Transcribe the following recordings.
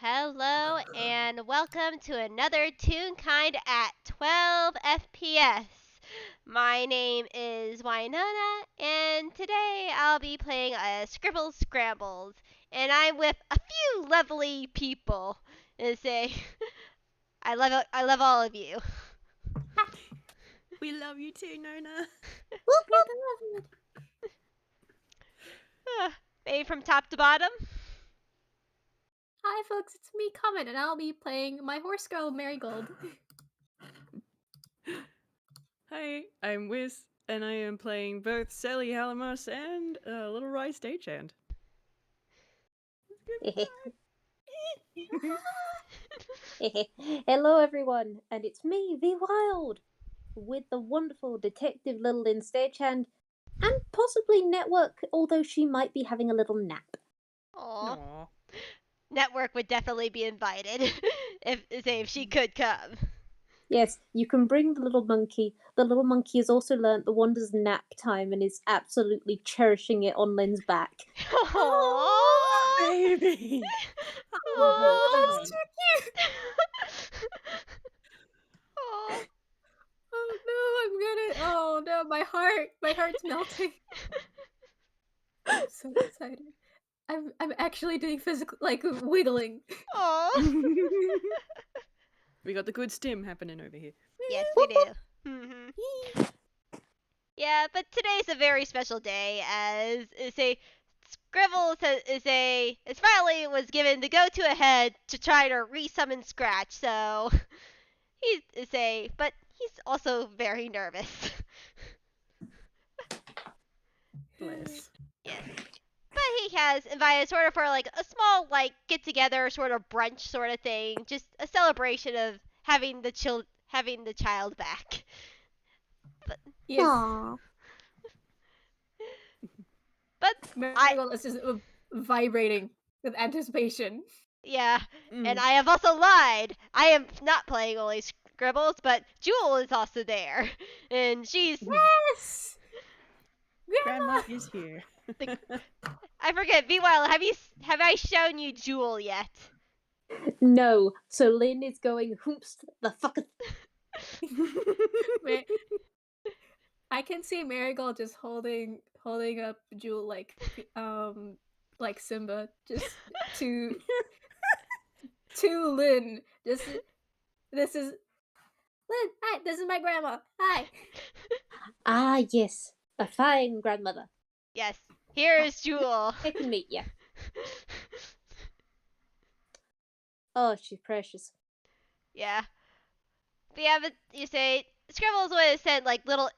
Hello and welcome to another Toonkind at 12 FPS. My name is Winona and today I'll be playing a Scribbles Scrambles and I'm with a few lovely people. And say I love all of you. We love you too, Nona. Maybe from top to bottom. Hi folks, it's me, Comet, and I'll be playing my horse girl, Marigold. Hi, I'm Whis, and I am playing both Selli, Alamos, and Little Rye Stagehand. Hello everyone, and it's me, Vwild, with the wonderful detective little in Stagehand, and possibly Network, although she might be having a little nap. Aww. Aww. Network would definitely be invited if she could come. Yes, you can bring the little monkey. The little monkey has also learnt the wonders of nap time and is absolutely cherishing it on Lynn's back. Aww. Baby! Oh, that's too cute! Aww. Oh no, oh no, my heart's melting. I'm so excited. I'm actually doing physical, like, wiggling. Aww. We got the good stim happening over here. Yes, we do. Yeah, but today's a very special day as Scribbles finally was given the go-to ahead to try to re-summon Scratch. So but he's also very nervous. Bless. Yes. But he has invited sort of for like a small like get together sort of brunch sort of thing, just a celebration of having the child back. But Yes. Aww. but Marigold is just vibrating with anticipation. yeah, and I have also lied. I am not playing only Scribbles, but Jewel is also there, and she's Yes! Grandma is here. I forget. Vwild, have I shown you Jewel yet? No, so Lynn is going hoomps the fuck. I can see Marigold just holding up Jewel like Simba, just to Lynn. This is Lynn. Hi, this is my grandma. Hi. Ah, yes, a fine grandmother. Yes. Here is Jewel. I can meet ya. Oh, she's precious. Yeah. But yeah, but Scribbles would have sent like little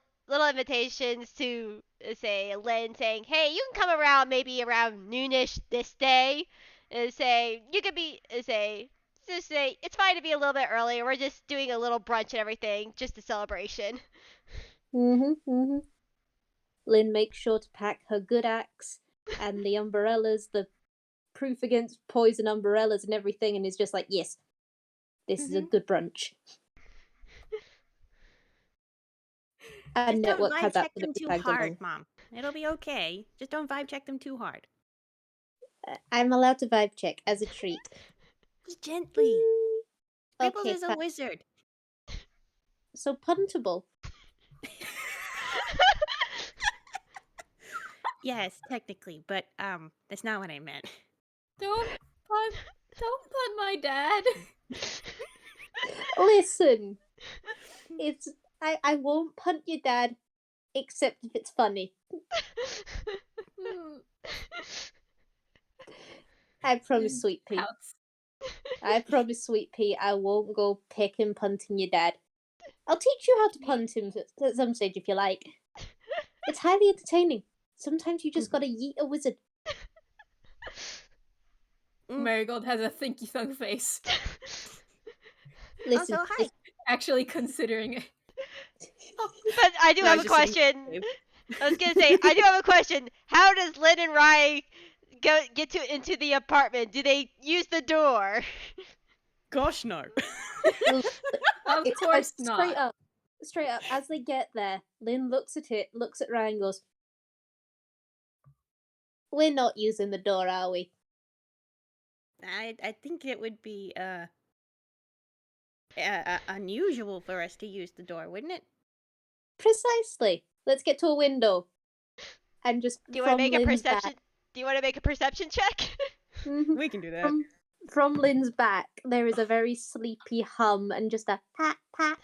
invitations to say Lynn saying, "Hey, you can come around maybe around noonish this day," and say you could be just say it's fine to be a little bit early. We're just doing a little brunch and everything, just a celebration. Lynn makes sure to pack her good axe and the umbrellas, the proof against poison umbrellas and everything, and is just like, yes, this is a good brunch. And Just don't Network vibe has check them absolutely too tagged hard, along. Mom. It'll be okay. Just don't vibe check them too hard. I'm allowed to vibe check as a treat. Just gently. Scribbles Okay, is a wizard. so puntable. Yes, technically, but that's not what I meant. Don't pun my dad. Listen, I won't punt your dad, except if it's funny. I promise, Sweet Pea. I promise, Sweet Pea, I won't go picking punting your dad. I'll teach you how to punt him at some stage if you like. It's highly entertaining. Sometimes you just gotta yeet a wizard. Marigold has a thinky thunk face. Listen, Also, hi. Actually considering it. But I do have a question. I was gonna say I do have a question. How does Lynn and Rye get into the apartment? Do they use the door? Gosh, no. Of course not. Straight up, as they get there, Lynn looks at Ryan and goes, "We're not using the door, are we?" I think it would be unusual for us to use the door, wouldn't it? Precisely. Let's get to a window. And just Do you want to from make a Lynn's perception? back. Do you want to make a perception check? Mhm. We can do that. From Lynn's back, there is a very sleepy hum and just a pat pat.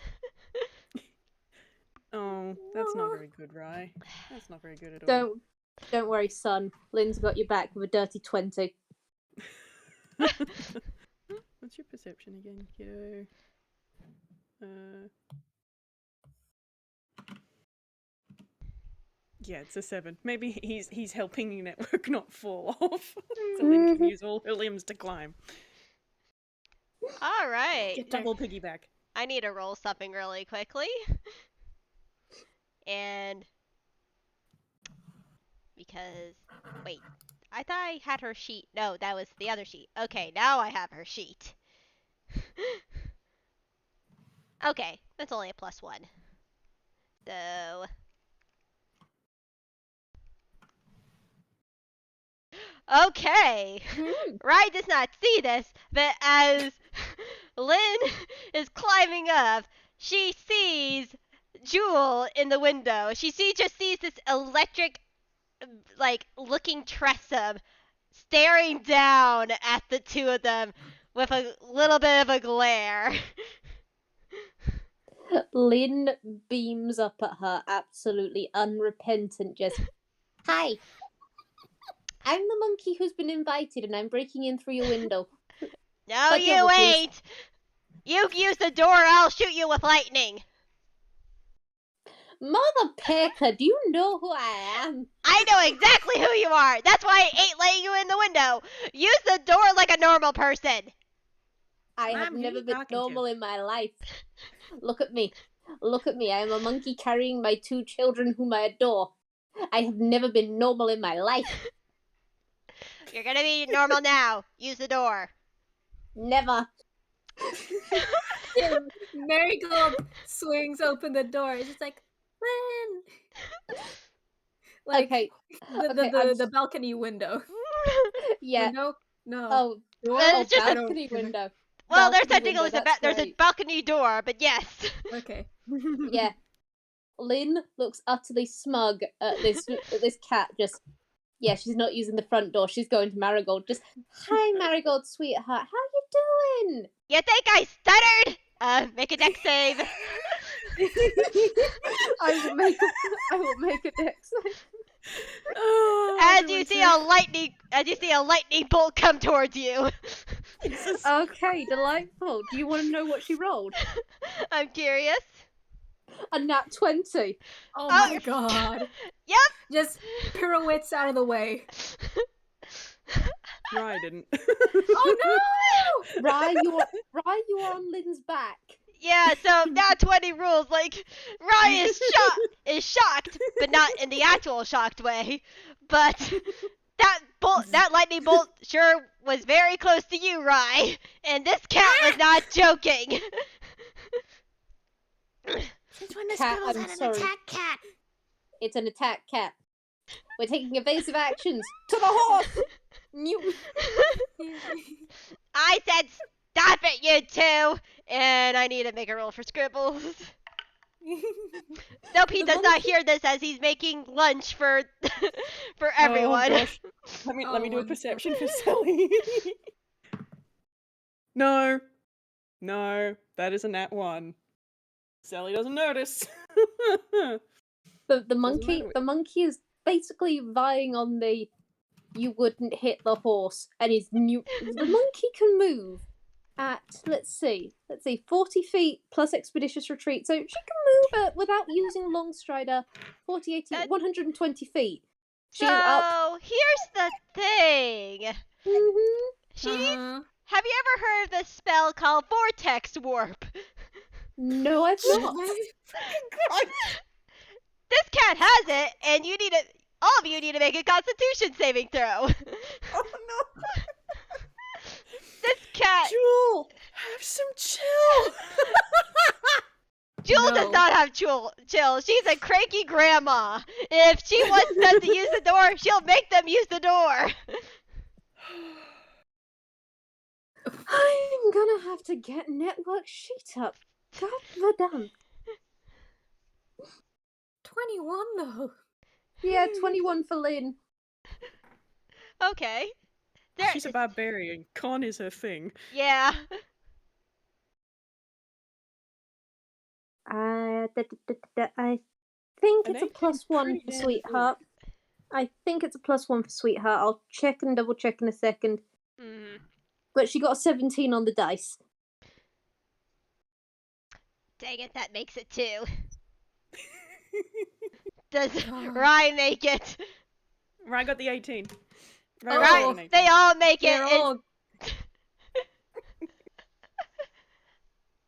Oh, that's not very good, Rye. That's not very good at all. Don't worry, son. Lynn's got your back with a dirty 20. What's your perception again, kiddo? Yeah, it's a 7. Maybe he's helping your network not fall off. So Lynn can use all her limbs to climb. All right. Double piggyback. I need to roll something really quickly. And because wait, I thought I had her sheet. No, that was the other sheet. Okay, now I have her sheet. Okay, that's only a +1. So okay. Rye does not see this, but as Lynn is climbing up, she sees Jewel in the window. She just sees this electric, like, looking Tressum staring down at the two of them with a little bit of a glare. Lynn beams up at her, absolutely unrepentant, just, hi. I'm the monkey who's been invited and I'm breaking in through your window. No, But you double, please. ain't. You use the door, I'll shoot you with lightning. Mother Pecker, do you know who I am? I know exactly who you are. That's why I ain't letting you in the window. Use the door like a normal person. I Mom, have who never you been talking to? normal in my life. Look at me. Look at me. I am a monkey carrying my 2 children whom I adore. I have never been normal in my life. You're gonna be normal now. Use the door. Never. Marigold swings open the door. It's just like, Lynn! Like, Okay. the balcony window. Yeah. Window? No. Oh, Door? It's just a- balcony window. Well, there's Balcony technically window, that's there's a great. balcony door, but yes. Okay. Yeah. Lynn looks utterly smug at this cat. Just, yeah, she's not using the front door. She's going to Marigold. Just, hi, Marigold, sweetheart. How you doing? You think I stuttered? Make a deck save. I will make a dex save. Oh, As you see a lightning bolt come towards you. Okay, delightful. Do you want to know what she rolled? I'm curious. A nat 20. Oh my god. Yep. Just pirouettes out of the way. Rye didn't. Oh no! Rye, you are on Lynn's back. Yeah, so now 20 rules. Like, Rye is shocked, but not in the actual shocked way. But that lightning bolt sure was very close to you, Rye. And this cat was not joking. Since when the Cat, Scribbles I'm had an sorry. attack cat? It's an attack cat. We're taking evasive actions. To the horse! New. I said stop it, you two. And I need to make a roll for Scribbles. Nope, he does not hear this as he's making lunch for for everyone. Oh, gosh. Let me do a wonderful. perception for Selli. No, that is a nat 1. Selli doesn't notice. The monkey matter. the monkey is basically vying on the you wouldn't hit the horse and is new. The monkey can move at let's see 40 feet plus expeditious retreat, so she can move without using long strider 40 80 That- 120 feet. She So is up. here's the thing. Mhm. She Uh-huh. have you ever heard of this spell called Vortex Warp? No, I've not. This cat has it, and all of you need to make a Constitution saving throw. Oh no! This cat, Jewel, have some chill. Jewel does No. not have chill. She's a cranky grandma. If she wants them to use the door, she'll make them use the door. gonna have to get network sheet up. God damn. 21 though. Yeah, 21 for Lynn. Okay. She's a barbarian. Con is her thing. Yeah. I think it's a think +1 for pretty damn Sweetheart. I think it's a +1 for Sweetheart. I'll check and double check in a second. But she got a 17 on the dice. Dang it, that makes it 2. Does Rye make it? Rye got the 18. Right, they all make it.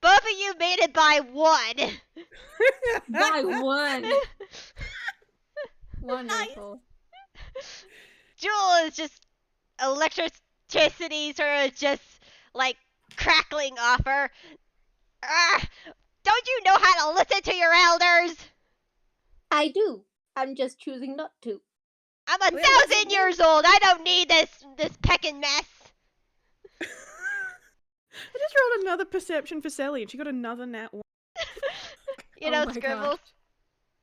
Both of you made it by 1. By 1. Wonderful. Jewel is just electricity sort of just like crackling off her. Don't you know how to listen to your elders? I do. I'm just choosing not to. I'm 1,000 years old. I don't need this pecking mess. I just rolled another perception for Selli, and she got another nat 1. You know, Scribbles.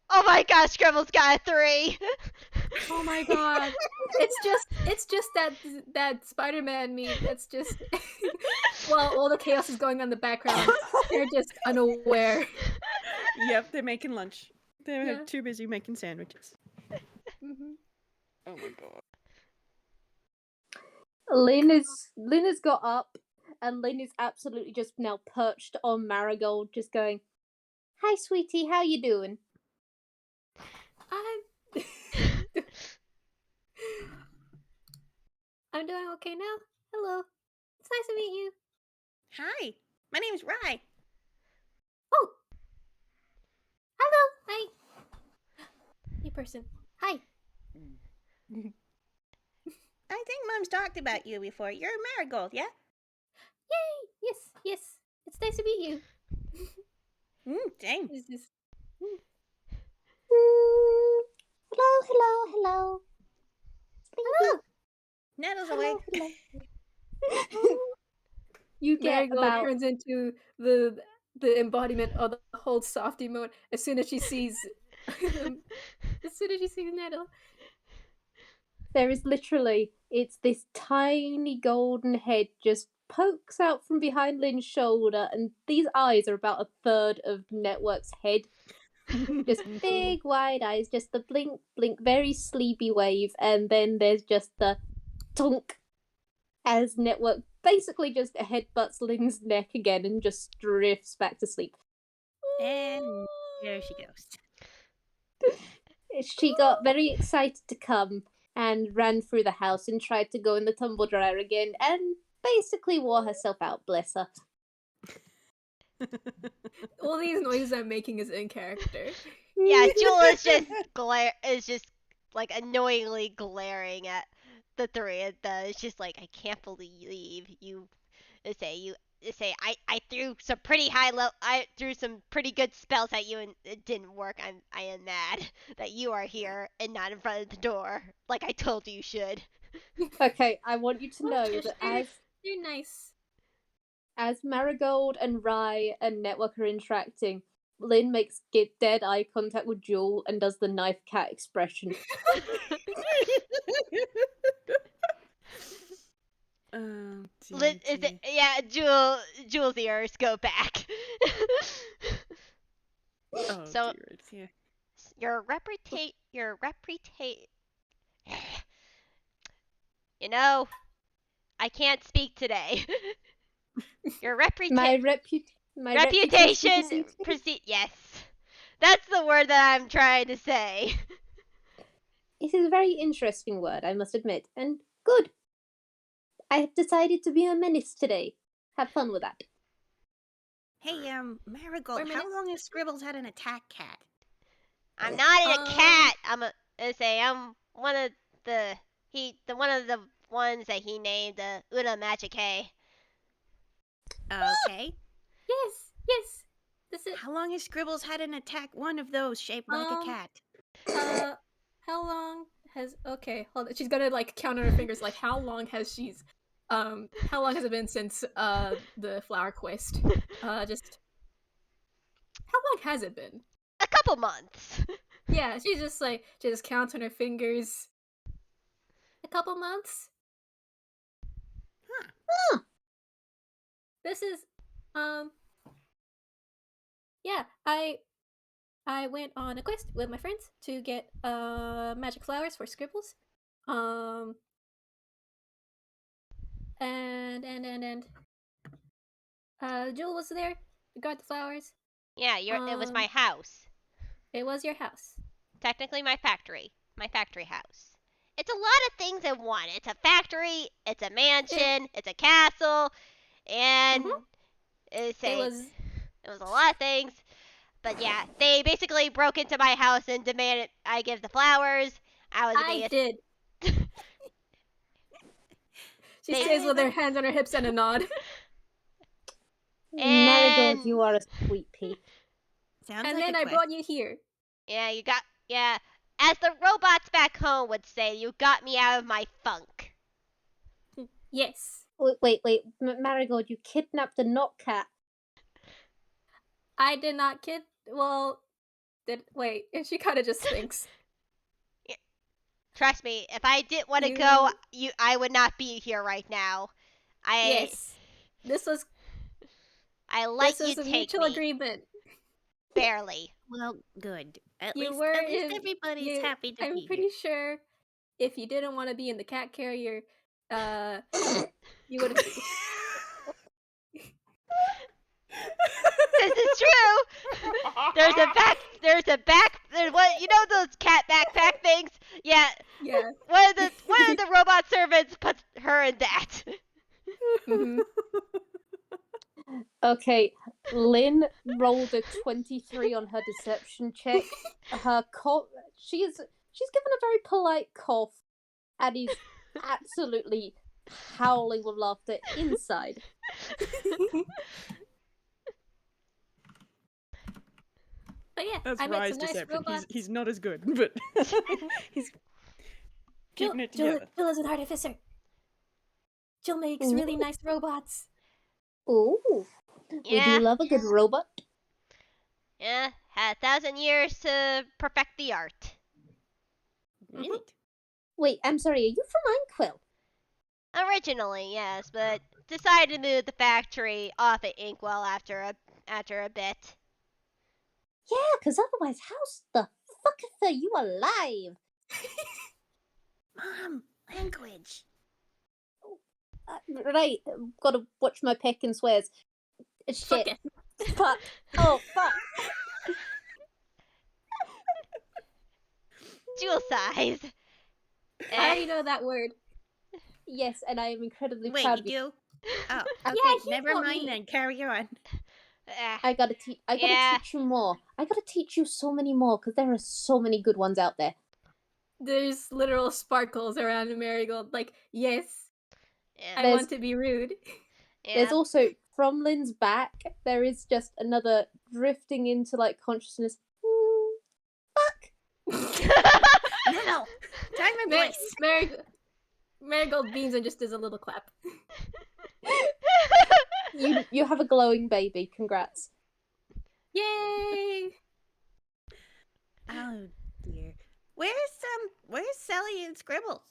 Oh my gosh, Scribbles got a 3. Oh my god. It's just that Spider-Man meme that's just while all the chaos is going on in the background, they're just unaware. Yep, they're making lunch. They're too busy making sandwiches. Oh my god. Lynn has got up, and Lynn is absolutely just now perched on Marigold, just going, "Hi, sweetie, how you doing?" I'm doing okay now. Hello. It's nice to meet you. Hi, my name's Rye. Oh. Hello. Hi. New person. Hi. I think Mom's talked about you before. You're Marigold, yeah? Yay. Yes. Yes. It's nice to meet you. Same. Hello. Hello. Nettle's awake. You get Marigold about... turns into the embodiment of the whole softy mode as soon as she sees Nettle. There is literally, it's this tiny golden head just pokes out from behind Lynn's shoulder, and these eyes are about a third of Network's head. Just big wide eyes, just the blink, very sleepy wave, and then there's just the tonk as Network basically just headbutts Lynn's neck again and just drifts back to sleep. And there she goes. She got very excited to come and ran through the house and tried to go in the tumble dryer again and basically wore herself out, bless her. All these noises I'm making is in character. Yeah, Jewel is just like annoyingly glaring at the three of them. It's just like, I can't believe you say I threw some pretty I threw some pretty good spells at you and it didn't work. I am mad that you are here and not in front of the door like I told you should. Okay, I want you to know that they're nice. As Marigold and Rye and Network are interacting, Lynn makes dead eye contact with Jewel and does the knife cat expression. Jewel's ears go back. So dear. your you know, I can't speak today. Your My reputation proceed. Yes, that's the word that I'm trying to say. It is a very interesting word, I must admit, and good. I have decided to be a menace today. Have fun with that. Hey, Marigold, how long has Scribbles had an attack cat? I'm not a cat. I'm one of the ones that he named the Una Magicae. Okay. Yes. This is... How long has Scribbles had an attack one of those shaped like a cat? How long has... Okay, hold on. She's gonna, like, count on her fingers, like, how long has she how long has it been since the flower quest? Just how long has it been? A couple months. Yeah, she just counts on her fingers. A couple months. Huh. This is yeah, I went on a quest with my friends to get magic flowers for Scribbles. And Jewel was there to guard the flowers. Yeah, it was my house. It was your house. Technically my factory house. It's a lot of things in one. It's a factory, it's a mansion, it's a castle, and it was a lot of things. But yeah, they basically broke into my house and demanded I give the flowers. I did. She stays with her hands on her hips and a nod. Marigold, you are a sweet pea. Sounds and like then I brought you here. Yeah, as the robots back home would say, you got me out of my funk. Yes. Wait, Marigold, you kidnapped a knot cat. I did not wait, and she kind of just thinks. Trust me, if I didn't want to go, I would not be here right now. Yes. This was you take a mutual agreement. Barely. Well, good. At You least were everybody's happy to be I'm pretty sure if you didn't want to be in the cat carrier, you would have. This is true. There's what, you know those cat backpack things? Yeah. Yeah. One of the robot servants puts her in that. Mhm. Okay, Lynn rolled a 23 on her deception check. Her cough, she's given a very polite cough, and is absolutely howling with laughter inside. But yeah, That's I met Rye's some nice deception. robots. He's not as good, but he's keeping it together. Jill is an artificer. Jill makes really nice robots. Ooh, we do love a good robot. Yeah, had 1,000 years to perfect the art. Really? Wait, I'm sorry, are you from Inkwell? Originally, yes, but decided to move the factory off at Inkwell after a bit. Yeah, because otherwise, how's the fuck are you alive? Mom, language. Right, gotta watch my peck and swears. Shit. Fuck it. Fuck. Oh, fuck. Jewel size. I already know that word. Yes, and I am incredibly Wait, proud you of you. do? Oh, okay. Yeah, Never told mind me. then. Carry on. I gotta teach you more. I gotta teach you so many more, because there are so many good ones out there. There's literal sparkles around Marigold. Like, yes, Yeah. I want to be rude. There's also, from Lynn's back, there is just another drifting into, like, consciousness. Fuck! No! Time and place! Marigold beams and just does a little clap. You have a glowing baby. Congrats. Yay! Oh dear. Where's Selli and Scribbles?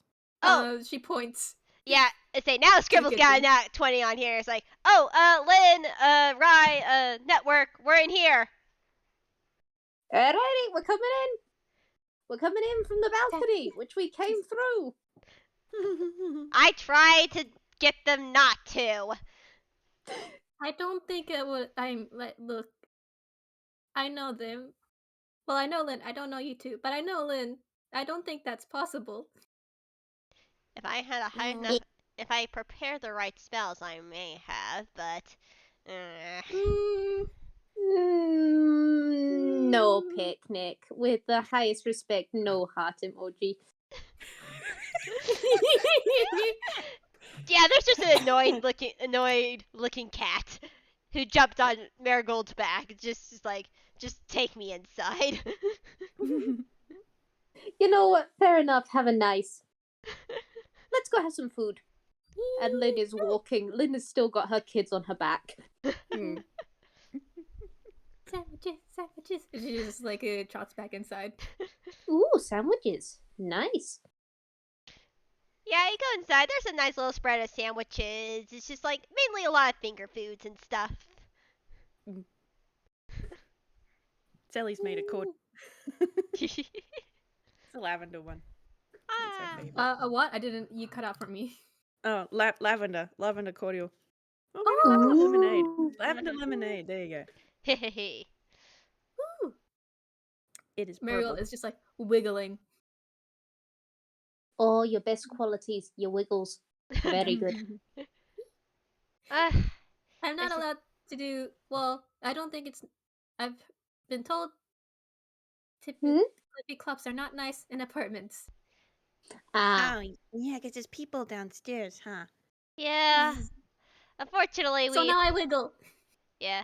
She points. Yeah, it's say now Scribbles got a nat 20 on here. It's like, Lynn, Rye, Network, we're in here. Alrighty, we're coming in. We're coming in from the balcony, which we came through. I tried to get them not to. I don't think it would. Look. I know them. Well, I know Lynn. I don't know you two, but I know Lynn. I don't think that's possible. If I had a high enough, if I prepare the right spells, I may have, but. No picnic. With the highest respect, no heart emoji. Yeah, there's just an annoyed looking cat who jumped on Marigold's back. Just take me inside. You know what? Fair enough. Have a nice. Let's go have some food. And Lynn is walking. Lynn has still got her kids on her back. Hmm. Sandwiches. And she just like trots back inside. Ooh, sandwiches. Nice. Yeah, you go inside. There's a nice little spread of sandwiches. It's just like mainly a lot of finger foods and stuff. Selli's made a cord. It's a lavender one. It's her favorite. A what? I didn't. You cut out for me. Oh, lavender cordial. Oh, maybe Oh. lavender lemonade. Ooh. Lavender lemonade. There you go. Hehehe. Woo. It is Marigold purple. is just like wiggling. Oh, your best qualities, your wiggles. Very good. I'm not It's- allowed to do. Well, I don't think it's. I've been told. Flippy clubs are not nice in apartments. Ah, Oh, yeah, because there's people downstairs, huh? Yeah. Unfortunately, So we now I wiggle. yeah.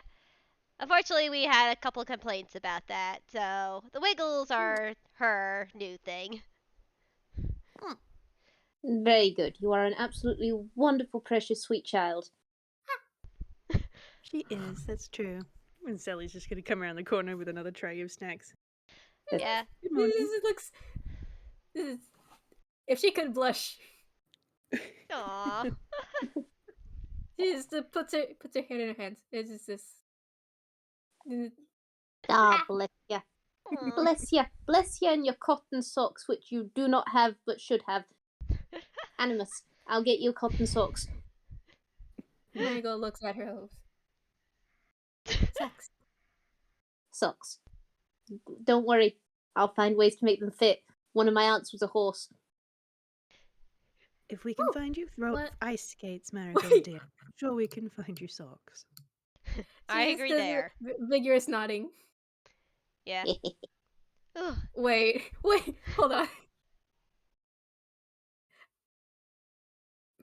Unfortunately, we had a couple complaints about that. So the Wiggles are her new thing. very good. You are an absolutely wonderful, precious, sweet child. She is. That's true. And Selli's just gonna come around the corner with another tray of snacks. Yeah. Good morning. This looks. If she could blush, Aww. she just puts her hand in her hands. It's just this. Ah, bless ya. Aw. Bless ya and your cotton socks, which you do not have but should have. Animus, I'll get you cotton socks. Marigold looks at her hopes. Sucks. Socks. Don't worry, I'll find ways to make them fit. One of my aunts was a horse. If we can Oh, find you throat what? ice skates, Marigold Wait. dear, I'm sure we can find you socks. I She agree just does there. Vigorous nodding. Yeah. Ugh. Wait, hold on.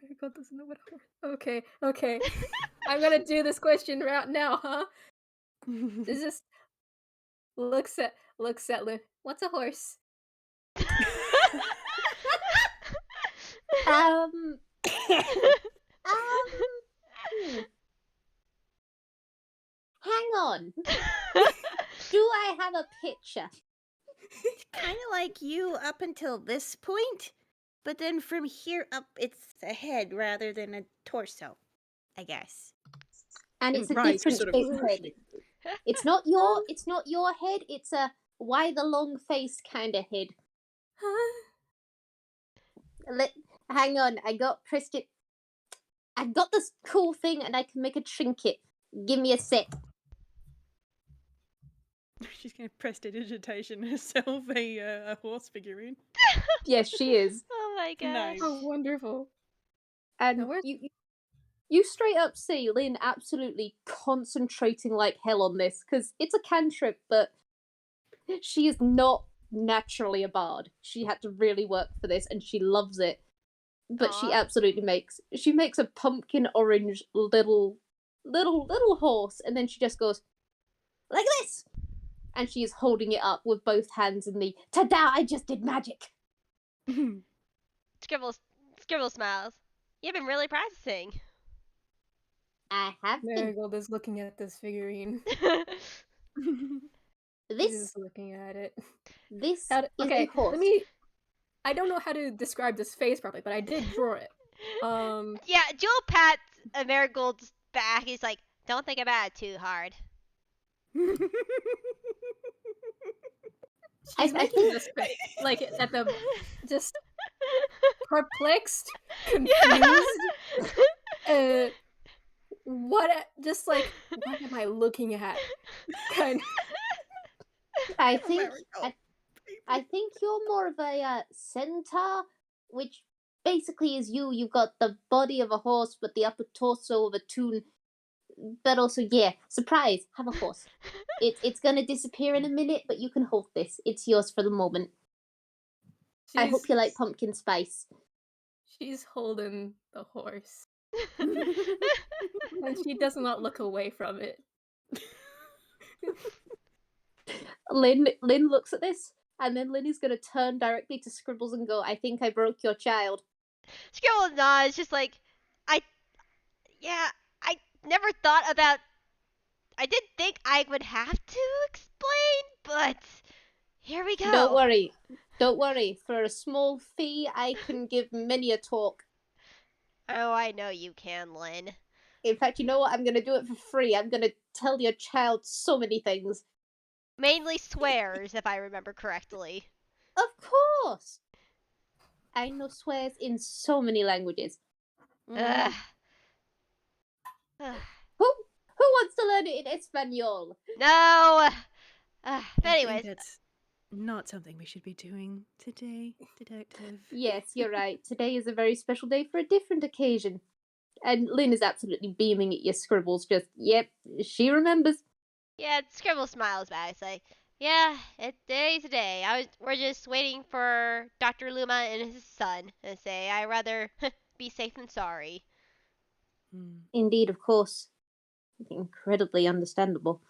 Marigold doesn't know what horse. Okay. I'm gonna do this question right now, huh? This just looks at Lynn. What's a horse? Hmm. Hang on. Do I have a picture? Kind of like you up until this point, but then from here up, it's a head rather than a torso, I guess. And it's a Right, different sort of shaped head. proportionate. It's not your head, it's a why the long face kind of head. Huh? Hang on, I got this cool thing and I can make a trinket. Give me a sec. She's gonna prestidigitation herself a horse figurine. Yes, she is. Oh my gosh. Nice. Oh, wonderful. And Now where's- you straight up see Lynn absolutely concentrating like hell on this, because it's a cantrip, but she is not naturally a bard. She had to really work for this, and she loves it. But she Aw. absolutely makes a pumpkin orange little horse, and then she just goes like this, and she is holding it up with both hands in the ta-da! I just did magic. Scribble smiles. You've been really practicing. I have been. Marigold is looking at this figurine. She's This just looking at it. is Okay, a horse. I don't know how to describe this face properly, but I did draw it. Yeah, Joel pats Marigold's back. He's like, don't think about it too hard. She's I making think- this face, like at the just perplexed, confused. What am I looking at? Kind of. I think you're more of a centaur, which basically is you. You've got the body of a horse, but the upper torso of a toon. But also, yeah, surprise, have a horse. It's gonna disappear in a minute, but you can hold this. It's yours for the moment. I hope you like pumpkin spice. She's holding the horse, and she does not look away from it. Lynn looks at this, and then Lynn is gonna turn directly to Scribbles and go, "I think I broke your child." Scribble nods, just like, I never thought about. I didn't think I would have to explain, but here we go. Don't worry. Don't worry. For a small fee, I can give many a talk. Oh, I know you can, Lynn. In fact, you know what? I'm going to do it for free. I'm going to tell your child so many things. Mainly swears, if I remember correctly. Of course! I know swears in so many languages. Ugh. Who wants to learn it in Espanol? No! But I anyways. think that's not something we should be doing today, Detective. Yes, you're right. Today is a very special day for a different occasion. And Lynn is absolutely beaming at your scribbles. Just, yep, she remembers. Yeah, Scribble smiles back. It's like, yeah, today's the day. We're just waiting for Dr. Luma and his son and say, I'd rather be safe than sorry. Indeed, of course. Incredibly understandable.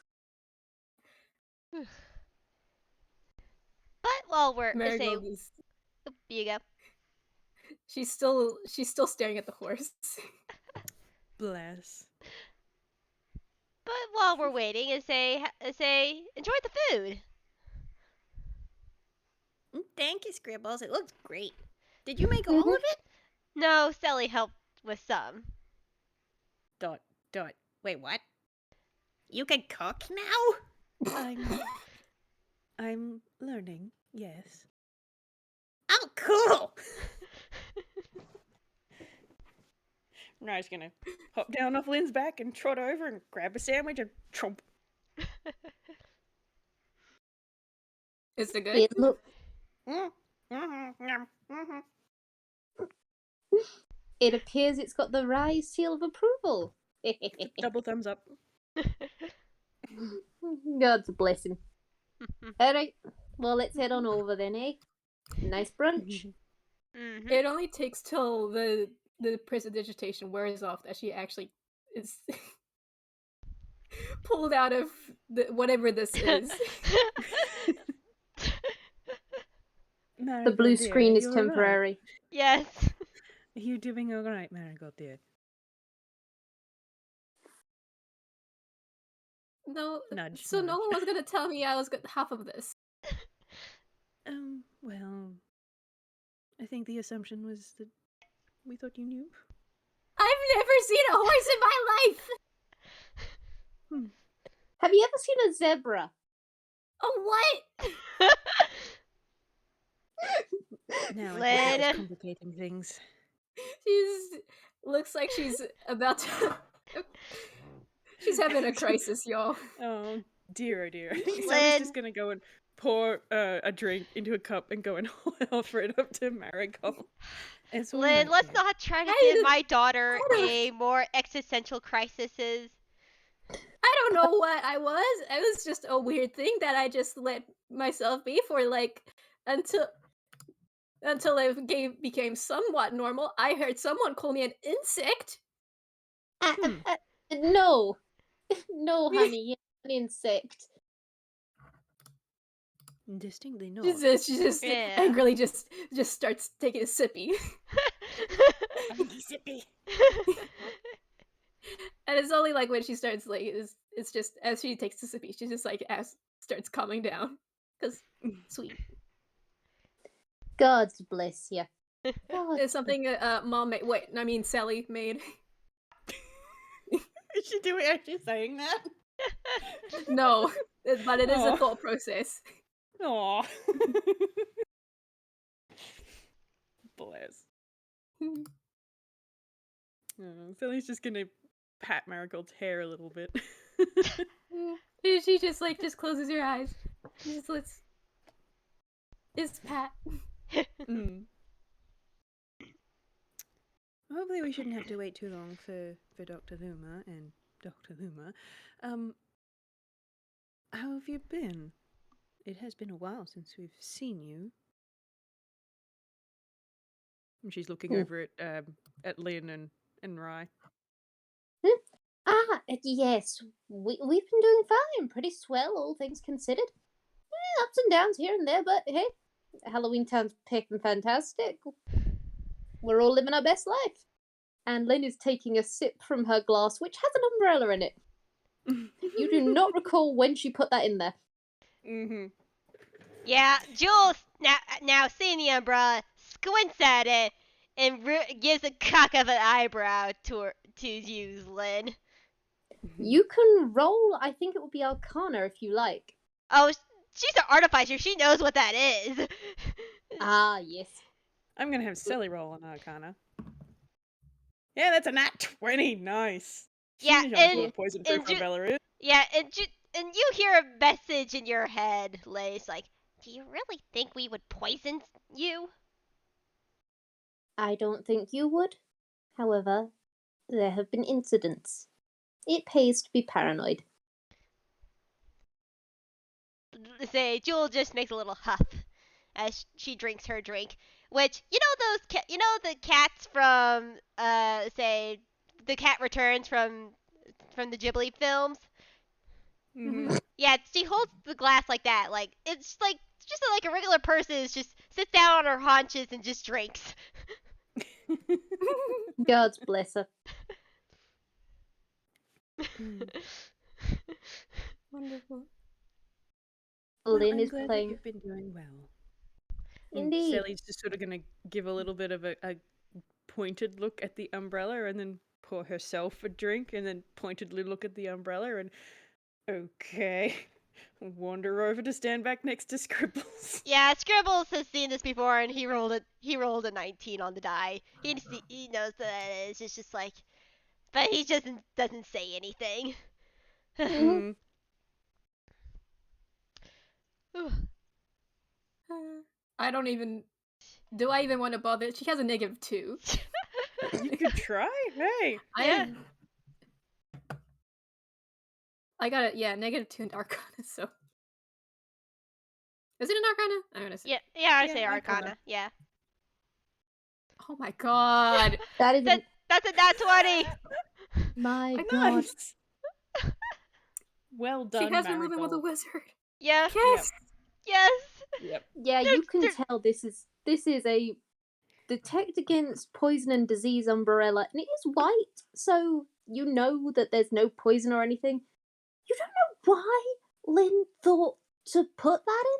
But while we're Marigold is. you go. She's still staring at the horse. Bless. But while we're waiting, say enjoy the food. Thank you, Scribbles. It looks great. Did you make all of it? No, Selli helped with some. Dot. Wait, what? You can cook now? I'm learning, yes. Oh, cool! Rye's gonna hop down off Lynn's back and trot over and grab a sandwich and chomp. Is it good? It look. It appears it's got the Rye seal of approval. Double thumbs up. God's blessing. Alright, well, let's head on over then, eh? Nice brunch. Mm-hmm. It only takes till the prestidigitation wears off that she actually is pulled out of whatever this is. The blue screen is temporary. Right. Yes. Are you doing all right, Marigold, dear? No, Nudge. so no one was gonna tell me I was half of this. Well, I think the assumption was that we thought you knew. I've never seen a horse in my life! Have you ever seen a zebra? Oh, what? Now I think Lynn. that's complicating things. Looks like she's about to... She's having a crisis, y'all. Oh dear, I think Lynn. Sally's just gonna go and pour a drink into a cup and go and offer it up to Marigold. It's all Lynn, right, let's dear. not try to give my daughter a more existential crisis. I don't know what I was. It was just a weird thing that I just let myself be for, like, until it became somewhat normal. I heard someone call me an insect. No. No, honey, you're an insect. Distinctly not. She just Yeah. angrily just starts taking a sippy. Sippy. And it's only like when she starts like it's just as she takes the sippy, she just like starts calming down. Cause sweet. God bless you. It's something mom made. Wait, I mean Selli made. Is she doing actually saying that? No, but it is a thought process. Aww. Bless. Sally's just gonna pat Marigold's hair a little bit. She just closes her eyes. She just lets. It's Pat. Hopefully we shouldn't have to wait too long for Dr. Luma and Dr. Luma. How have you been? It has been a while since we've seen you. And she's looking over at Lynn and Rye. Yes. We've been doing fine. Pretty swell, all things considered. Ups and downs here and there, but hey, Halloween Town's picking fantastic. We're all living our best life. and Lynn is taking a sip from her glass, which has an umbrella in it. You do not recall when she put that in there. Mm-hmm. Yeah, Jules, now seeing the umbrella, squints at it and gives a cock of an eyebrow to you, Lynn. You can roll, I think it would be Arcana if you like. Oh, she's an artificer. She knows what that is. Ah, yes. I'm gonna have Selli roll on Arcana. Yeah, that's a nat 20. Nice. Yeah, She knows what a poison-proof umbrella is. Yeah, and you hear a message in your head, Lace, like, do you really think we would poison you? I don't think you would. However, there have been incidents. It pays to be paranoid. Say, Jewel just makes a little huff as she drinks her drink. Which, you know the cats from, say, the Cat Returns from the Ghibli films? Mm-hmm. Yeah, she holds the glass like that. Like, it's like, just like a regular person just sits down on her haunches and just drinks. God bless her. Wonderful. Lynn is glad that playing. you've been doing well. Indeed. Selly's just sort of gonna give a little bit of a pointed look at the umbrella and then pour herself a drink and then pointedly look at the umbrella and okay. Wander over to stand back next to Scribbles. Yeah, Scribbles has seen this before, and he rolled a 19 on the die. He knows that it's just like, but he just doesn't say anything. Mm. I don't even. Do I even want to bother? She has a -2. You could try. Hey. Yeah. I got it. Yeah, -2 in Arcana. So is it an Arcana? I'm gonna say. Yeah, I Yeah, say Arcana. Arcana. Yeah. Oh my god. That is That's a nat 20. my I god. Nice. Well done, She has been living with a Marigold. wizard. Yeah. Yes. Yes. Yep. Yeah, you can tell this is a detect against poison and disease umbrella, and it is white, so you know that there's no poison or anything. You don't know why Lynn thought to put that in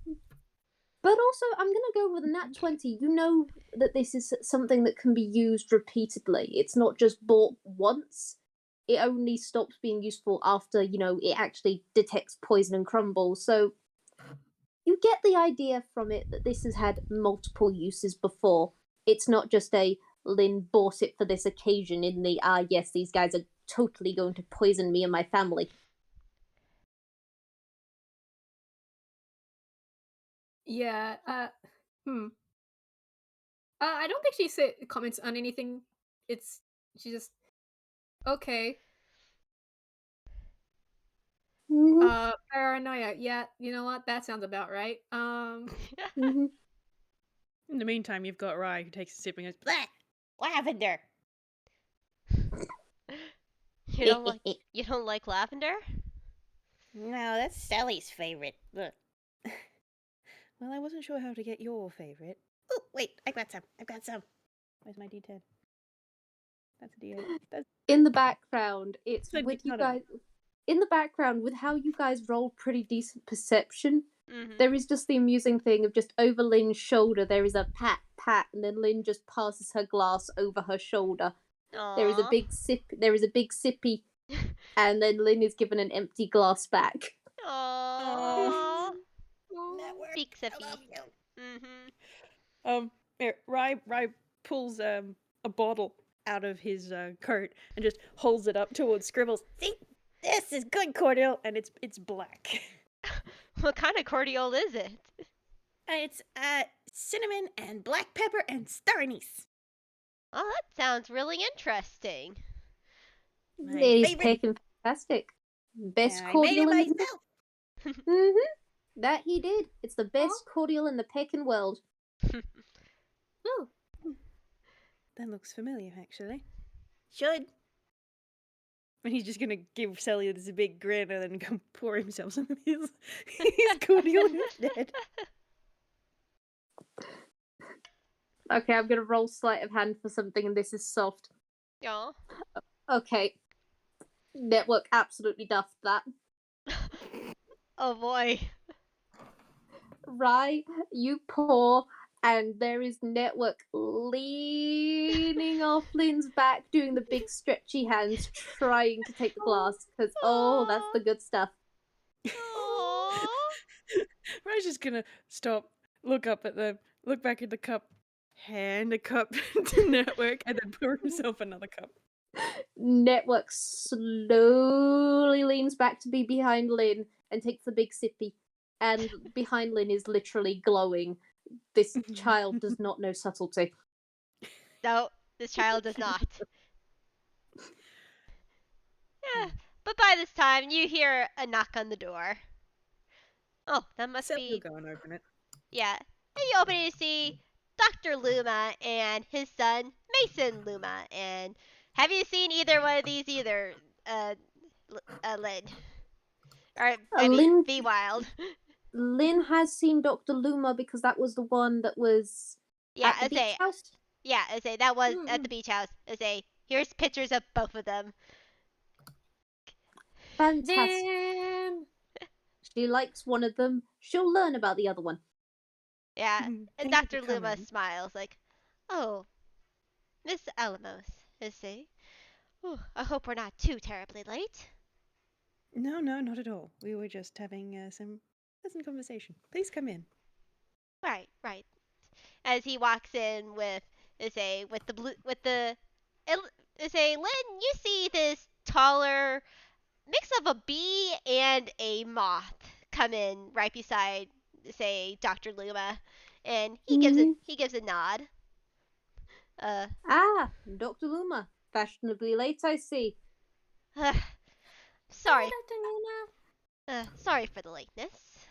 there. But also, I'm gonna go with a nat 20. You know that this is something that can be used repeatedly. It's not just bought once. It only stops being useful after, it actually detects poison and crumbles. So you get the idea from it that this has had multiple uses before. It's not just a Lynn bought it for this occasion in the, yes, these guys are totally going to poison me and my family. Yeah. I don't think she comments on anything. She just okay. Mm-hmm. Paranoia. Yeah, you know what? That sounds about right. Mm-hmm. In the meantime, you've got Rye who takes a sip and goes, Blah! Lavender. You don't like lavender? No, that's Sally's favorite. Look. well, I wasn't sure how to get your favorite. Oh, wait, I've got some. Where's my D10? That's a D8. That's... In the background, it's So with it's you not guys. In the background, with how you guys roll pretty decent perception, Mm-hmm. there is just the amusing thing of just over Lynn's shoulder, there is a pat, pat, and then Lynn just passes her glass over her shoulder. There is a big sip. There is a big sippy, and then Lynn is given an empty glass back. Aww. Network. Big I sippy. love you. Mm-hmm. Here, Rye pulls a bottle out of his coat and just holds it up towards Scribbles. See, this is good cordial. And it's black. What kind of cordial is it? It's cinnamon and black pepper and star anise. Oh, that sounds really interesting. My It is favorite. picking fantastic. Best I made it cordial in the myself. Mm-hmm. That he did. It's the best cordial in the peckin' world. Oh, That looks familiar, actually. Should. And he's just gonna give Selli this big grin and then go pour himself some of his cordial instead. Okay, I'm gonna roll sleight of hand for something, and this is soft. Aw. Okay. Network absolutely duffed that. Oh boy. Right? You pour, and there is Network leaning off Lynn's back, doing the big stretchy hands, trying to take the glass, because, that's the good stuff. Aww. Rye's just gonna stop, look up at them, look back at the cup, hand a cup to Network, and then pour himself another cup. Network slowly leans back to be behind Lynn and takes the big sippy. And behind Lynn is literally glowing. This child does not know subtlety. No, this child does not. Yeah, but by this time you hear a knock on the door. Oh, that must Selli will be. go and open it. Yeah. And you open it to see Dr. Luma and his son, Mason Luma. And have you seen either one of these either, Lynn? Or, I mean, Lynn, Vwild. Lynn has seen Dr. Luma because that was the one that was Yeah, at the beach house. Yeah, I say that was at the beach house. I say here's pictures of both of them. Fantastic. Damn. She likes one of them. She'll learn about the other one. Yeah, Thank and you Dr. for Luma coming. smiles like, "Oh, Miss Alamos," I say. "Oh, I hope we're not too terribly late." No, not at all. We were just having some pleasant conversation. Please come in. Right, right. As he walks in with, with the blue, with the, Lynn, you see this taller mix of a bee and a moth come in right beside, Dr. Luma, and he gives a nod. Dr. Luma. Fashionably late, I see. Sorry, Dr. Luna. sorry for the lateness.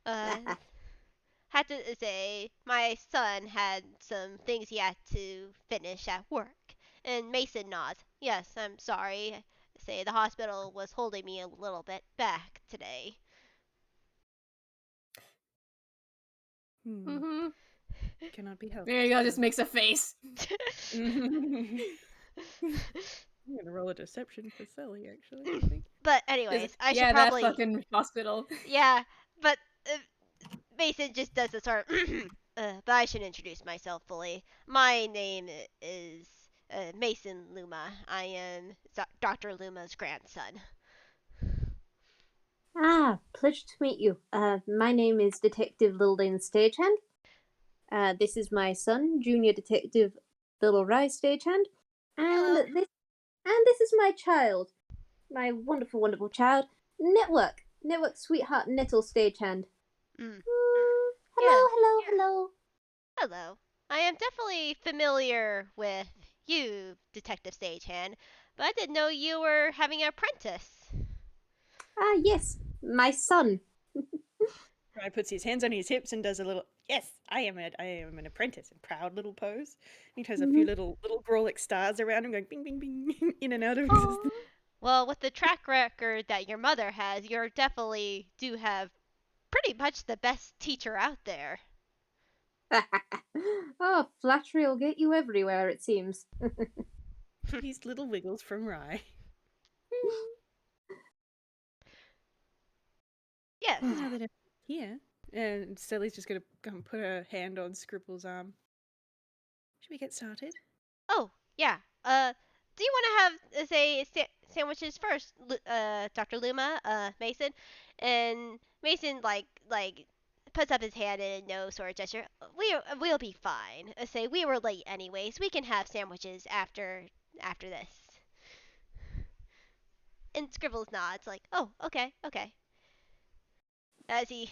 Had to say my son had some things he had to finish at work. And Mason nods. Yes, I'm sorry. Say the hospital was holding me a little bit back today. Mm-hmm. Cannot be helped. There you go. Just makes a face. I'm gonna roll a deception for Selli, actually. I think. But anyways, I should Yeah, probably. that fucking hospital. Yeah, but Mason just does a sort of. But I should introduce myself fully. My name is Mason Luma. I am Dr. Luma's grandson. Pleasure to meet you. My name is Detective Little Lynn Stagehand. This is my son, Junior Detective Little Rye Stagehand. Hello. This is my child, my wonderful, wonderful child, Network Sweetheart Nettle Stagehand. Mm. Hello. Hello. I am definitely familiar with you, Detective Stagehand, but I didn't know you were having an apprentice. Yes, my son. Rye puts his hands on his hips and does a little, yes, I am an apprentice, a proud little pose. He has a few little Grolic stars around him going bing, bing, bing, in and out of existence. Well, with the track record that your mother has, you definitely do have pretty much the best teacher out there. Flattery will get you everywhere, it seems. These little wiggles from Rye. Yes. Now that everyone's here, and Selli's just gonna put her hand on Scribbles' arm. Should we get started? Oh, yeah. Do you want to have, sandwiches first, Dr. Luma, Mason? And Mason, puts up his hand in a no sort of gesture. We'll be fine. We were late anyways. We can have sandwiches after this. And Scribbles nods, like, oh, okay. As he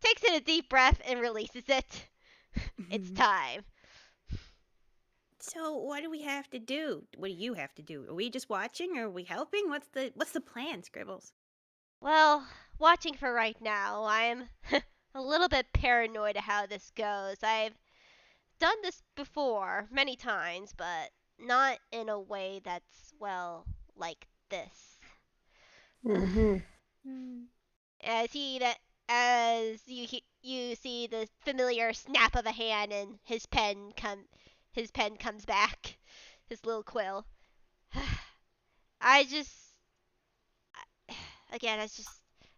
takes in a deep breath and releases it. It's time. So what do we have to do? What do you have to do? Are we just watching or are we helping? What's the plan, Scribbles? Well, watching for right now, I'm a little bit paranoid of how this goes. I've done this before many times, but not in a way that's, well, like this. Mm-hmm. As he that as you see the familiar snap of a hand and his pen comes back, his little quill. I was just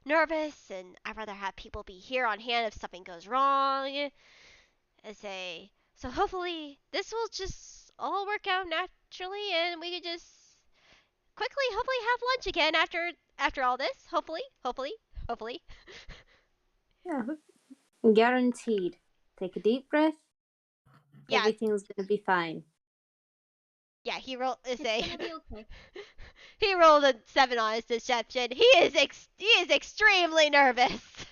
nervous, and I'd rather have people be here on hand if something goes wrong. So hopefully this will just all work out naturally, and we could just quickly, hopefully, have lunch again after all this. Hopefully. Yeah, guaranteed. Take a deep breath. Yeah. Everything's gonna be fine. Yeah, he rolled It's gonna be okay. he rolled a 7 on his deception. He is extremely nervous.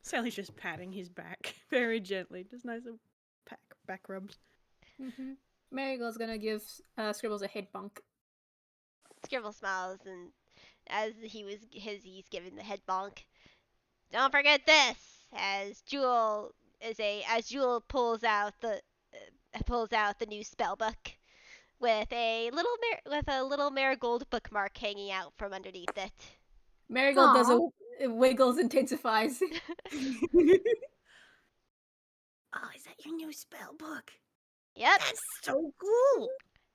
Selli's just patting his back very gently, just nice little back rubs. Marigold's gonna give Scribbles a head bonk. Scribble smiles, and as he's given the head bonk. Don't forget this, as Jewel pulls out the new spell book with a little marigold bookmark hanging out from underneath it. Marigold does it wiggles, intensifies. Oh, is that your new spell book? Yep. That's so cool.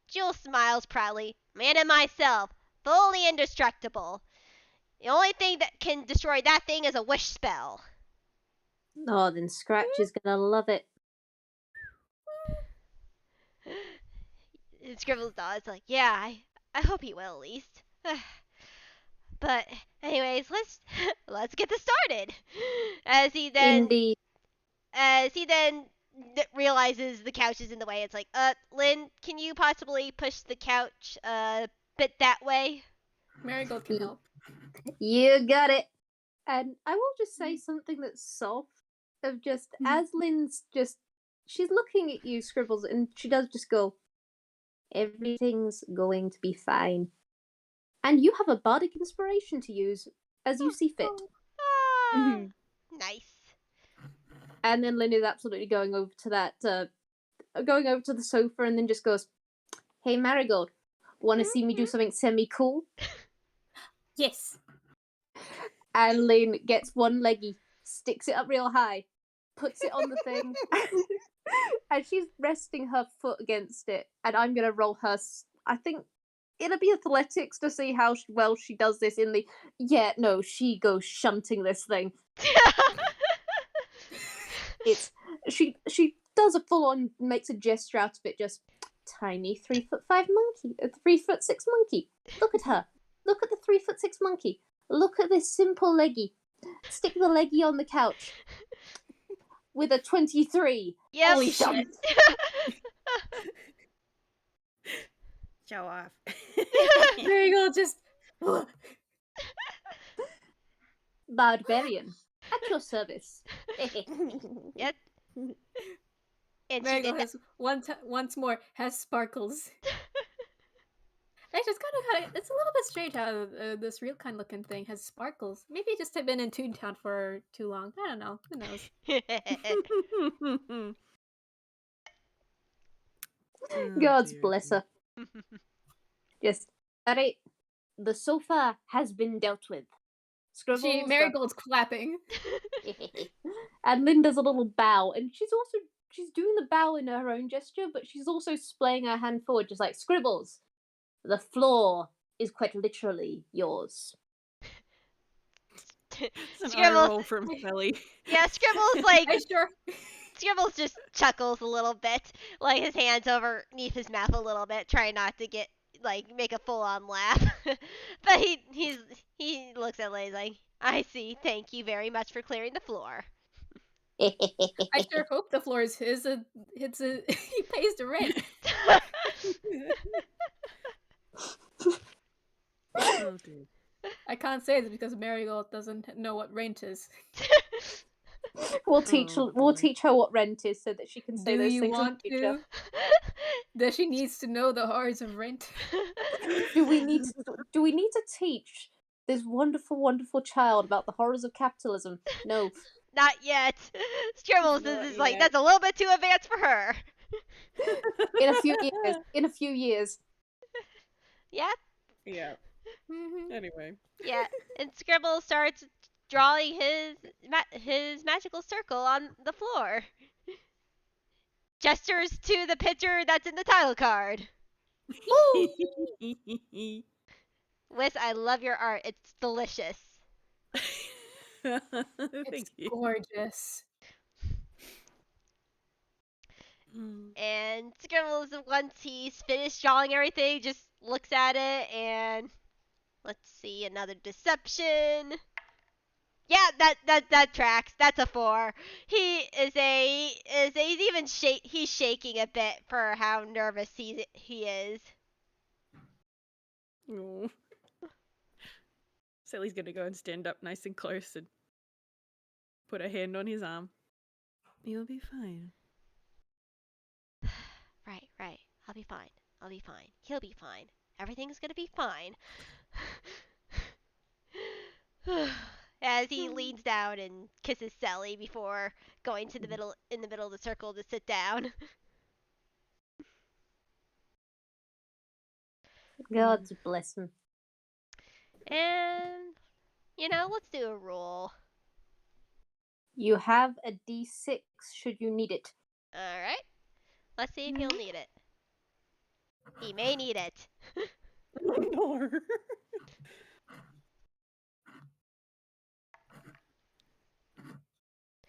Jewel smiles proudly. Man and myself, fully indestructible. The only thing that can destroy that thing is a wish spell. Oh, then Scratch is gonna love it. And Scribbles nods like, yeah, I hope he will at least. But anyways, let's get this started. As he then realizes the couch is in the way, it's like, Lynn, can you possibly push the couch a bit that way? Marigold can help. You got it. And I will just say something that's soft, of just as Lynn's she's looking at you, Scribbles, and she does just go, everything's going to be fine. And you have a bardic inspiration to use as you see fit. Nice. And then Lynn is absolutely going over to the sofa and then just goes, hey, Marigold, want to see me do something semi-cool? Yes. And Lynn gets one leggy, sticks it up real high, puts it on the thing, and she's resting her foot against it. And I'm going to roll her, I think it'll be athletics to see how well she does this in the... Yeah, no, she goes shunting this thing. She does a full-on, makes a gesture out of it, just tiny 3'5" monkey, 3'6" monkey. Look at her. Look at the 3'6" monkey. Look at this simple leggy. Stick the leggy on the couch with a 23. Yep. Holy shit. Show off. Marigold just... Barbarian, at your service. Yep. And Marigold has once more has sparkles. Actually, it's a little bit strange how this real kind looking thing has sparkles. Maybe it just had been in Toontown for too long. I don't know. Who knows? God's bless her. Just, alright, the sofa has been dealt with. Scribbles. Marigold's clapping. And Lynn does a little bow, and she's doing the bow in her own gesture, but she's also splaying her hand forward, just like, Scribbles, the floor is quite literally yours. Scribbles roll from Selli. Yeah, Scribbles Scribbles just chuckles a little bit, like his hands underneath his mouth a little bit, trying not to make a full-on laugh. But he looks at Lay like, I see. Thank you very much for clearing the floor. I sure hope the floor is his. He pays the rent. Oh, dude. I can't say this because Marigold doesn't know what rent is. We'll teach her what rent is so that she can say those things in the future. That she needs to know the horrors of rent. Do we need to teach this wonderful, wonderful child about the horrors of capitalism? No. Not yet. Scribbles is like, that's a little bit too advanced for her. In a few years. Yeah. Yeah. Anyway. Yeah, and Scribbles starts drawing his magical circle on the floor. Gestures to the picture that's in the title card. Whis, I love your art. It's delicious. Thank It's you. gorgeous. And Scribbles, once he's finished drawing everything, just looks at it and let's see, another deception. Yeah, that tracks. That's a 4. He's even he's shaking a bit for how nervous he is. Oh. Selli's gonna go and stand up nice and close and put a hand on his arm. You'll be fine. Right. I'll be fine. He'll be fine. Everything's gonna be fine. As he leans down and kisses Selli before going to the middle of the circle to sit down. God bless him. And let's do a roll. You have a D6 should you need it. All right. Let's see if he'll need it. He may need it. No.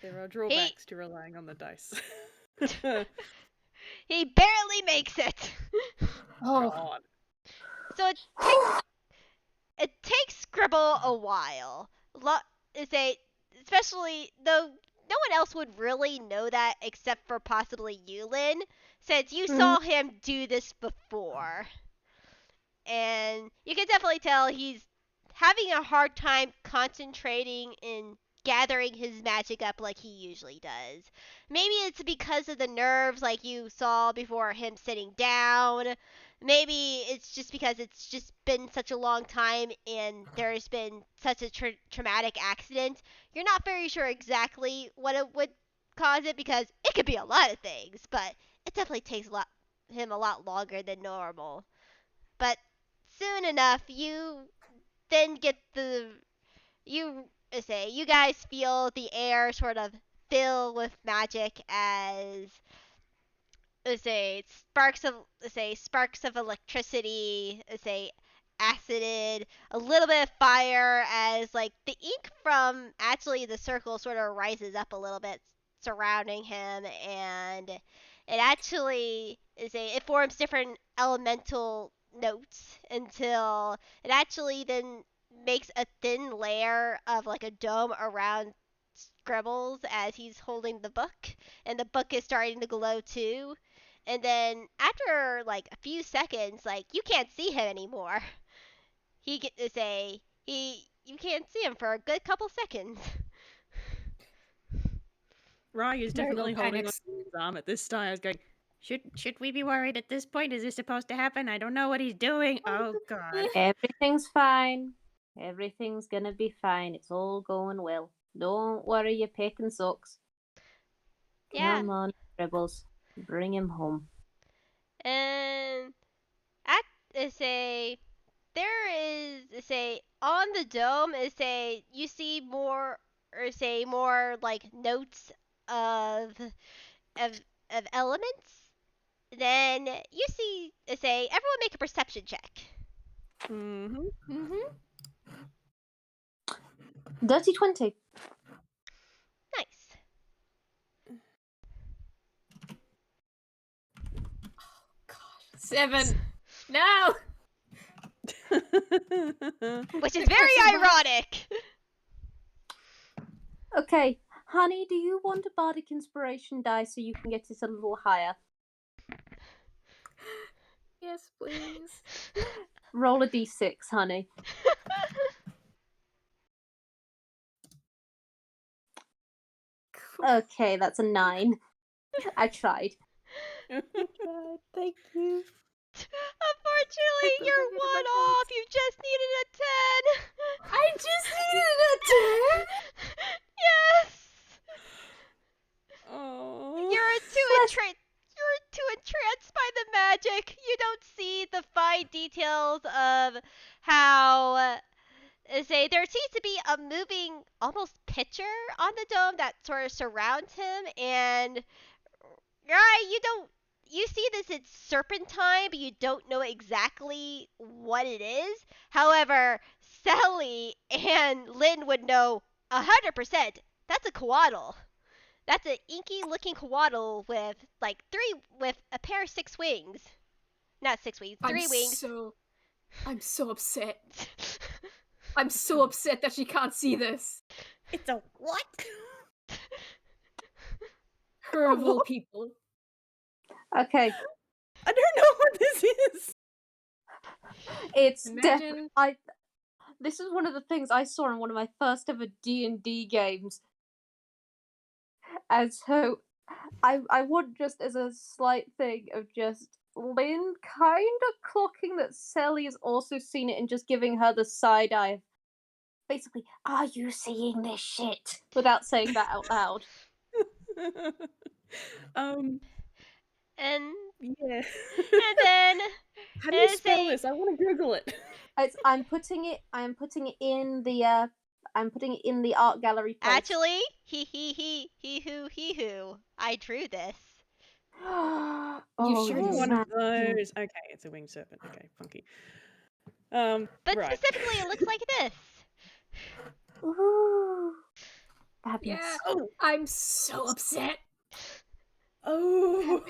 There are drawbacks to relying on the dice. He barely makes it. Oh, God. So it takes Scribble a while. Especially though no one else would really know that except for possibly Yulin, since you saw him do this before. And you can definitely tell he's having a hard time concentrating and gathering his magic up like he usually does. Maybe it's because of the nerves like you saw before him sitting down. Maybe it's just because it's just been such a long time and there's been such a traumatic accident. You're not very sure exactly what it would cause it, because it could be a lot of things, but it definitely takes him a lot longer than normal. But soon enough, you then get you guys feel the air sort of fill with magic as sparks of electricity, acid, a little bit of fire, as like the ink from actually the circle sort of rises up a little bit surrounding him, and it actually it forms different elemental notes until it actually then makes a thin layer of like a dome around Scribbles as he's holding the book, and the book is starting to glow too. And then after like a few seconds, like you can't see him anymore. You can't see him for a good couple seconds. Rai is definitely Marigold holding on panics. to his arm at this time. I was going, Should we be worried at this point? Is this supposed to happen? I don't know what he's doing. Oh God. Everything's fine. Everything's gonna be fine. It's all going well. Don't worry, you're picking socks. Yeah. Come on, Scribbles. Bring him home. And there is on the dome you see more like notes of of elements. Then you see everyone make a perception check. Dirty 20. Nice. gosh. 7. No! Which is very ironic. Okay, honey, do you want a bardic inspiration die so you can get it a little higher? Yes, please. Roll a d6, honey. Okay, that's a 9. I tried. Thank you. Unfortunately, you're one off. You just needed a 10. I just needed a 10. Yes. Oh. You're too entranced by the magic. You don't see the fine details of how say there seems to be a moving almost picture on the dome that sort of surrounds him, and you see this, it's serpentine, but you don't know exactly what it is. However, Selli and Lynn would know 100%. That's a coatl. That's an inky looking coatl with with a pair of 6 wings. Not 6 wings, 3 wings. I'm so upset. I'm so upset that she can't see this. It's a what? Her of all people. Okay, I don't know what this is. it's Imagine This is one of the things I saw in one of my first ever D&D games. And so I want, just as a slight thing of just Lynn kind of clocking that Selli has also seen it and just giving her the side eye of, basically, are you seeing this shit? Without saying that out loud. And Yeah. and then How do you and spell say this? I want to Google it. I'm putting it in the art gallery place. actually he who I drew this. Oh, sure Oh, did. one of man. those. Okay, it's a winged serpent. Okay, funky. But right. specifically, it looks like this. Ooh. Fabulous. Yeah. Oh, I'm so upset. oh.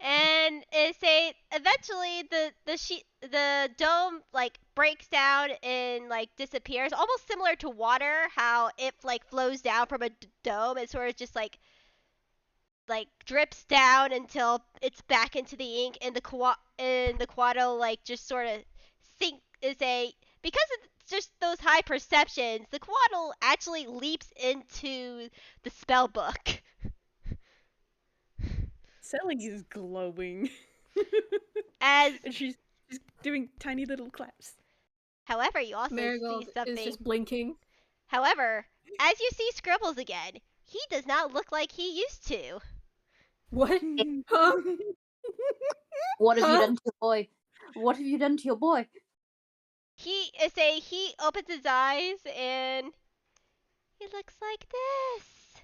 And it say eventually the dome like breaks down and like disappears, almost similar to water, how it like flows down from a dome. It sort of just like drips down until it's back into the ink, and the quado like just sort of sink is a because of just those high perceptions, the quaddle actually leaps into the spell book. Selli is glowing. As and she's doing tiny little claps. however, you also Marigold see something. is just blinking. However, as you see Scribbles again, he does not look like he used to. What? Huh? What have you Huh? done to your boy? What have you done to your boy? He opens his eyes and he looks like this.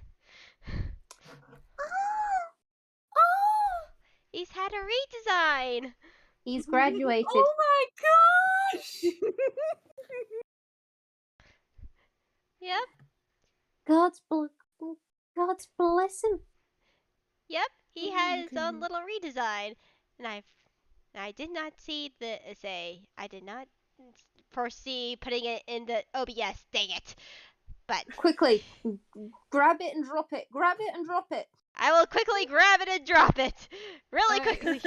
Oh, he's had a redesign. He's graduated. Oh my gosh! Yep, God's bless him. yep. He Oh had my his own goodness. little redesign, and I did not see the I did not foresee putting it in the OBS. Dang it! But Quickly, grab it and drop it. Grab it and drop it. I will quickly grab it and drop it, really Alright. quickly.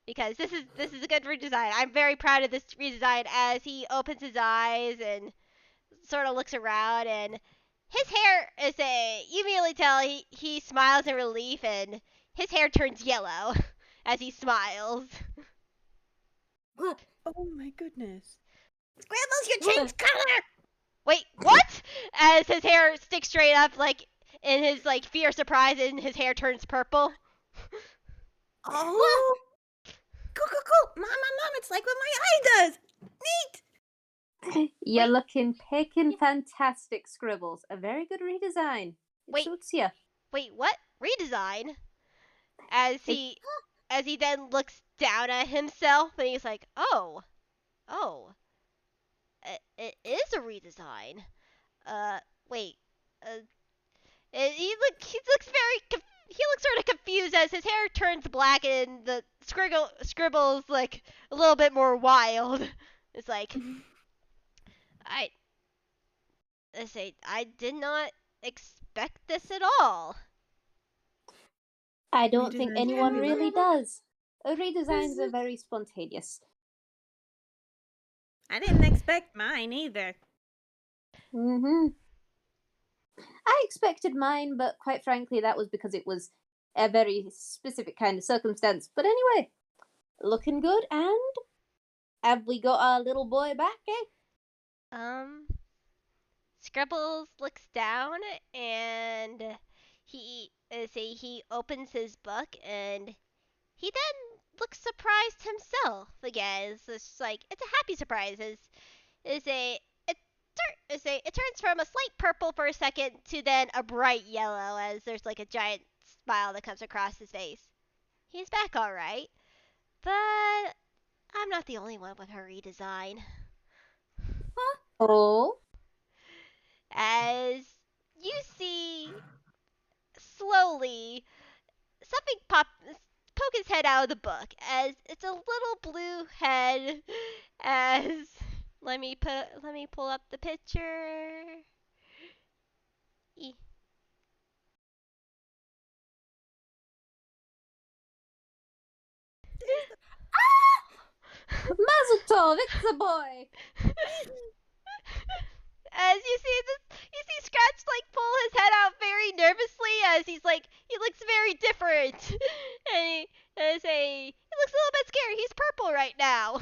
Because this is a good redesign. I'm very proud of this redesign as he opens his eyes and sort of looks around, and his hair you immediately tell he smiles in relief, and his hair turns yellow as he smiles. Oh my goodness. Scrambles, you changed color! Wait, what? As his hair sticks straight up, like in his like fear, surprise, and his hair turns purple. Oh! Cool. Mom, it's like what my eye does! Neat! You're Wait. looking picking fantastic, Scribbles. A very good redesign. It Wait. suits you. Wait, what? Redesign? As he then looks down at himself, and he's like, oh, it is a redesign. Wait, he looks he looks sort of confused as his hair turns black and the scribbles like a little bit more wild. It's like, I I did not expect this at all. I don't think Redesigns anyone can be really like- does. Redesigns are very spontaneous. I didn't expect mine either. I expected mine, but quite frankly, that was because it was a very specific kind of circumstance. But anyway, looking good, and have we got our little boy back, eh? Scribbles looks down and he opens his book, and he then looks surprised surprised himself again. It's just like it's a happy surprise. It turns from a slight purple for a second to then a bright yellow as there's like a giant smile that comes across his face. He's back all right, but I'm not the only one with her redesign. Oh. As you see, slowly something poke his head out of the book as it's a little blue head. As let me pull up the picture. E- Mazel tov, it's a boy. As you see Scratch like pull his head out very nervously as he looks very different, and he looks a little bit scared. He's purple right now.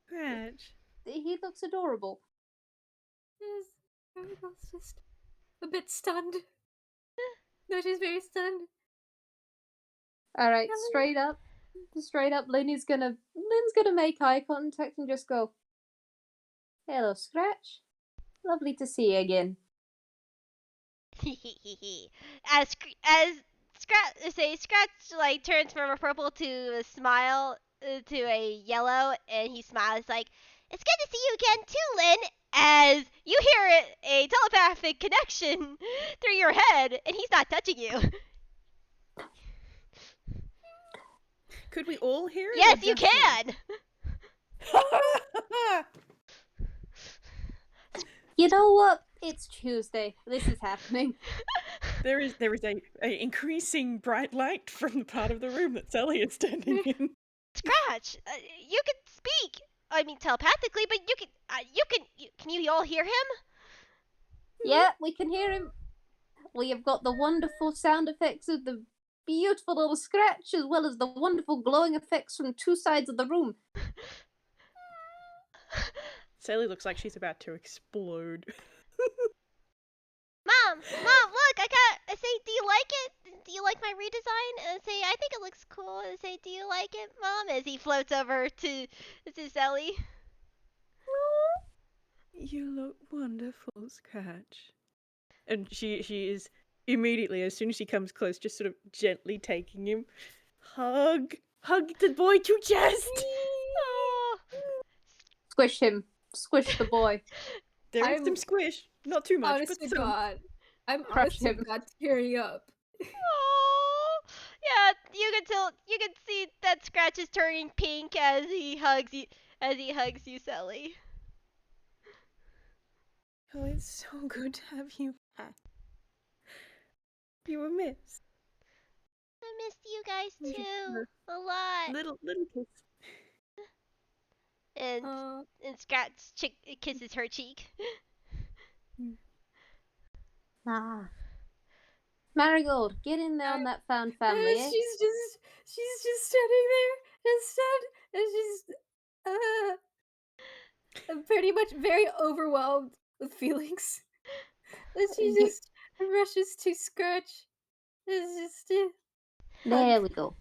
Scratch. He looks adorable. Yes, Marigold's just a bit stunned. No, she's very stunned. All right, straight up, Lynn's gonna make eye contact and just go, "Hello, Scratch. Lovely to see you again." as Scratch like turns from a purple to a smile to a yellow, and he smiles like, "It's good to see you again too, Lynn." As you hear a telepathic connection through your head, and he's not touching you. Could we all hear it? Yes, you can. You know what? It's Tuesday. This is happening. There is a increasing bright light from the part of the room that Selli is standing in. Scratch, you can speak. I mean telepathically, but can you all hear him? Yeah, we can hear him. We have got the wonderful sound effects of the beautiful little Scratch, as well as the wonderful glowing effects from two sides of the room. Selli looks like she's about to explode. Mom, look, I say, do you like it? Do you like my redesign? And say, I think it looks cool. And say, do you like it, Mom? As he floats over to Selli. You look wonderful, Scratch. And she is immediately, as soon as she comes close, just sort of gently taking him. Hug the boy to chest. Oh. Squish him. Squish the boy. There is some squish. Not too much, honest but to some. God. I'm Crush honest to him. God tearing up. Oh. Yeah, you can see that Scratch is turning pink as he hugs you, Selly. Oh, it's so good to have you back. You were missed. I missed you guys too a lot. Little kiss. And Scratch kisses her cheek. Ah. Marigold, get in there on that found family, eh? She's just standing there instead, and she's pretty much very overwhelmed with feelings. And she just rushes to Scratch. It's just There we go.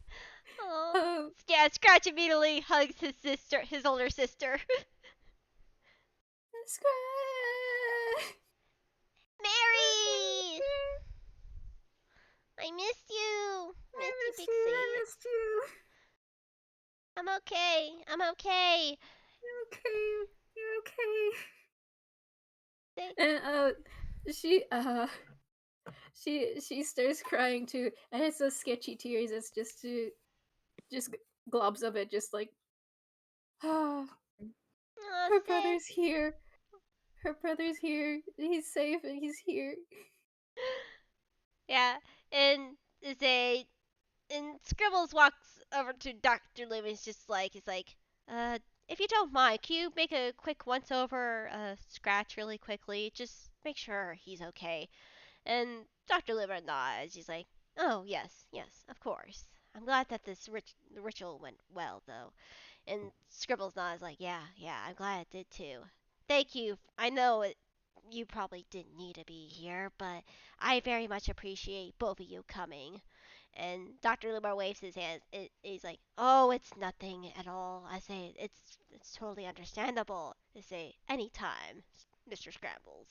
Oh. Yeah, Scratch immediately hugs his older sister. Scratch! Mary! I missed you. Missed you, Big C. I missed you. I'm okay. You're okay. And she starts crying too, and it's those sketchy tears. It's just globs of it, just like Oh, her brother's here. Her brother's here. He's safe and he's here. Yeah, and Scribbles walks over to Dr. Loomis, he's like, if you don't mind, can you make a quick once over Scratch really quickly? Just make sure he's okay. And Dr. Loomis nods. He's like, oh yes, of course. I'm glad that this ritual went well, though. And Scribbles nods like, yeah, I'm glad it did too. Thank you. I know you probably didn't need to be here, but I very much appreciate both of you coming. And Dr. Luma waves his hands. He's like, "Oh, it's nothing at all." I say, "It's totally understandable." I say, "Anytime, Mr. Scrambles."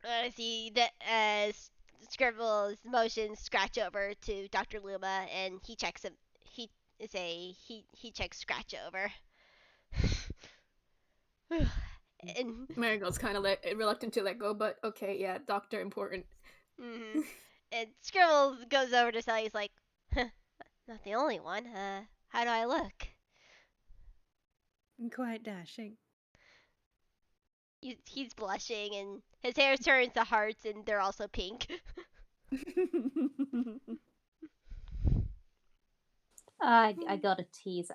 I see that as Scribbles motions Scratch over to Dr. Luma, and he checks him. He checks Scratch over. And Marigold's kind of reluctant to let go, but okay, yeah, doctor important. and Scribbles goes over to Selli. He's like, huh, "Not the only one. How do I look?" Quite dashing. He's blushing, and his hair turns to hearts, and they're also pink. I gotta tease.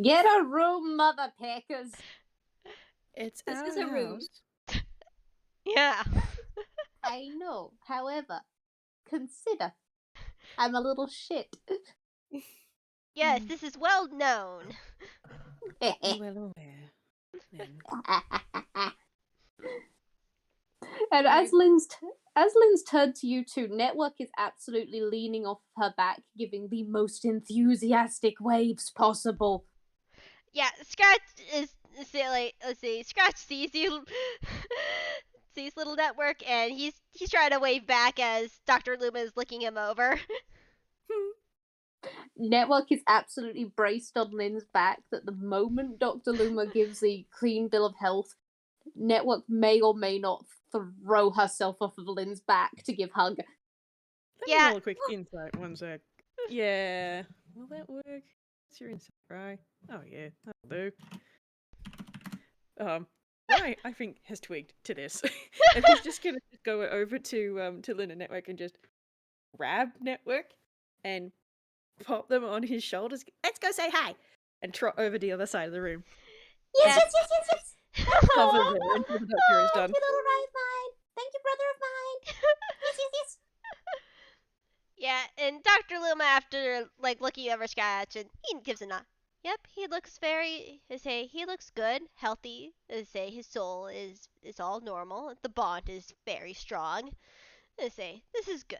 Get a room, mother peckers. It's This our is a room. house. Yeah. I know. However, consider I'm a little shit. Yes, this is well known. Well aware. Then. And as Lynn's turned to you two, Network is absolutely leaning off her back, giving the most enthusiastic waves possible. Yeah, Scratch is silly. Let's see. Scratch sees you, sees little Network, and he's trying to wave back as Dr. Luma is looking him over. Network is absolutely braced on Lynn's back that the moment Dr. Luma gives the clean bill of health, Network may or may not throw herself off of Lynn's back to give hug. Let Yeah. me roll a quick insight, one sec. Yeah. Will that work? What's your insight, right? Oh yeah, that'll do. Right, I think has twigged to this. And he's just gonna go over to Lynn and Network and just grab Network and pop them on his shoulders. Let's go say hi! And trot over the other side of the room. Yes. Hover there until the doctor is done. Thank you, little right of mine. Thank you, brother of mine. Yes. Yeah, and Dr. Luma, after like looking over Scratch, and he gives a nod. Yep, he looks he looks good, healthy. His soul is all normal. The bond is very strong. This is good.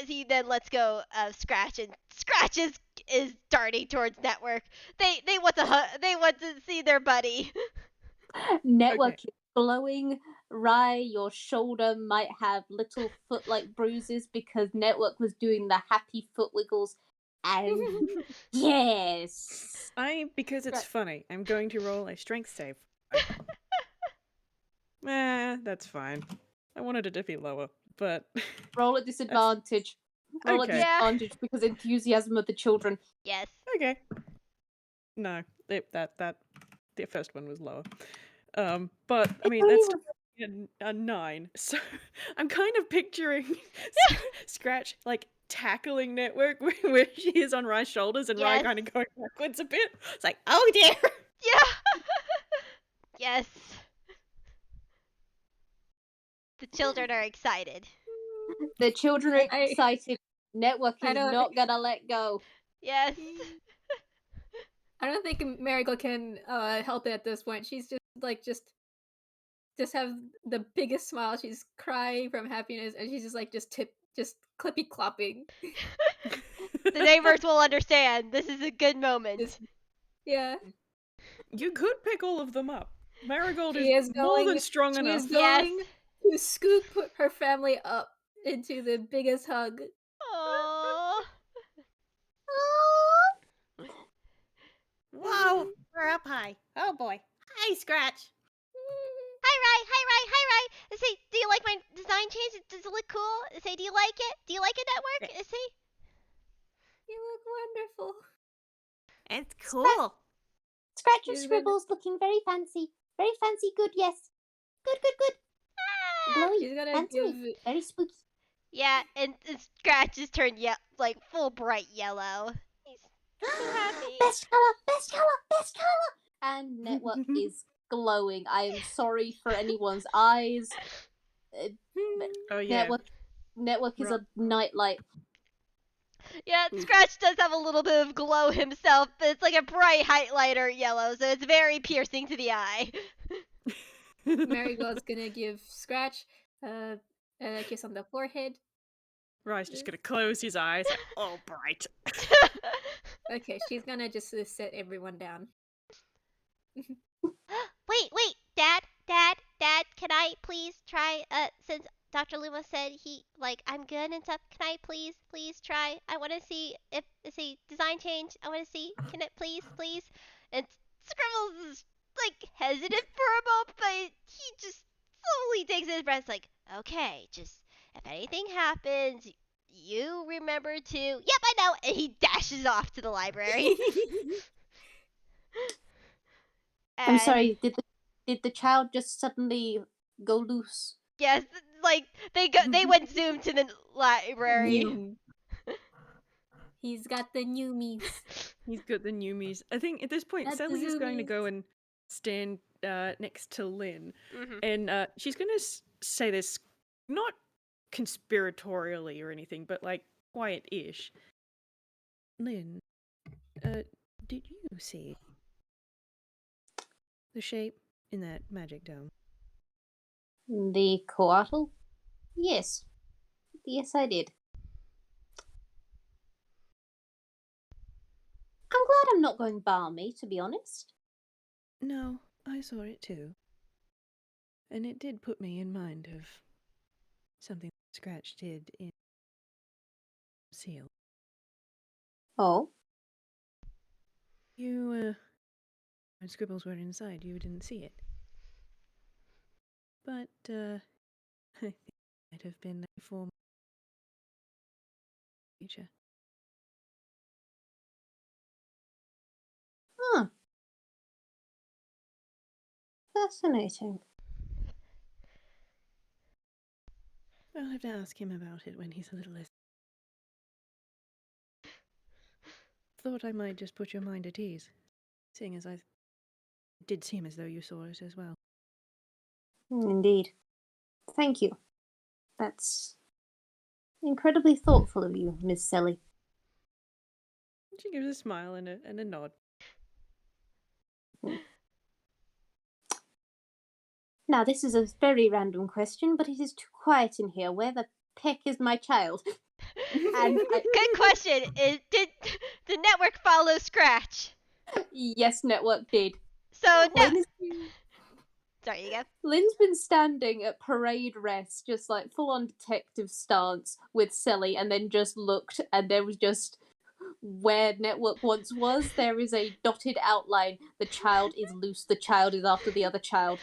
He then lets go of Scratch, and Scratch is darting towards Network. They want to see their buddy. Network Okay. is glowing. Rye, your shoulder might have little foot-like bruises because Network was doing the happy foot wiggles. And yes. Because it's Right. funny, I'm going to roll a strength save. That's fine. I wanted it to be lower, but Roll at disadvantage. Roll at Okay. disadvantage because enthusiasm of the children. Yes. okay. No, the first one was lower. But I mean that's a 9, so I'm kind of picturing Scratch like tackling Network where she is on Rye's shoulders and Rye Yes. kind of going backwards a bit. It's like, oh dear. Yeah. Yes. The children are excited. The children are excited. Network is not gonna let go. Yes. I don't think Marigold can help it at this point. She's just have the biggest smile. She's crying from happiness, and she's just clippy clopping. The neighbors will understand. This is a good moment. Yeah. You could pick all of them up. Marigold She is is more going- than strong She enough. is going to scoop her family up into the biggest hug. Aww. Whoa, we're up high. Oh boy. Hi, Scratch. Hi, Rye. Say, do you like my design change? Does it look cool? Say, do you like it? Do you like it, Network? Say. You look wonderful. It's cool. Scratch and She's Scribbles looking very fancy. Very fancy, good, yes. Good. Glowy, She's gonna fancy, give very spooky. Yeah, and Scratch is turned like full bright yellow. He's so happy. Best color. And Network is glowing. I am sorry for anyone's eyes. Oh yeah. Network is a nightlight. Yeah, Scratch does have a little bit of glow himself, but it's like a bright highlighter yellow, so it's very piercing to the eye. Marigold's gonna give Scratch a kiss on the forehead. Rye's just gonna close his eyes. Like, oh, bright. Okay, she's gonna just sit everyone down. Wait, Dad, can I please try, since Dr. Luma said I'm good and stuff, can I please try? I want to see if it's a design change. I want to see, can it please? And Scribbles is, hesitant for a moment, but he just slowly takes his breath, okay, just, if anything happens, you remember to, yep, I know, and he dashes off to the library. I'm sorry, did the child just suddenly go loose? Yes, they went zoom to the library. He's got the newmies. He's got the newmies. I think at this point, That's the Selli is going to zoomies. go and stand next to Lynn, Mhm. and she's going to say this not conspiratorially or anything, but quiet-ish. Lynn, did you see the shape in that magic dome? The coatl? Yes. Yes, I did. I'm glad I'm not going balmy, to be honest. No, I saw it too. And it did put me in mind of something Scratch did in Seal. Oh? You, when Scribbles were inside, you didn't see it. But, I think it might have been a form of future. Huh. Fascinating. I'll have to ask him about it when he's a little less. Thought I might just put your mind at ease, seeing as it did seem as though you saw it as well. Indeed. Thank you. That's incredibly thoughtful of you, Miss Selli. She gives a smile and a nod. Now, this is a very random question, but it is too quiet in here. Where the peck is my child? And Good question. Did the network follow Scratch? yes, network did. So sorry, you go. Lynn's been standing at parade rest, just full on detective stance with Selli, and then just looked, and there was just where network once was, there is a dotted outline. The child is loose. The child is after the other child.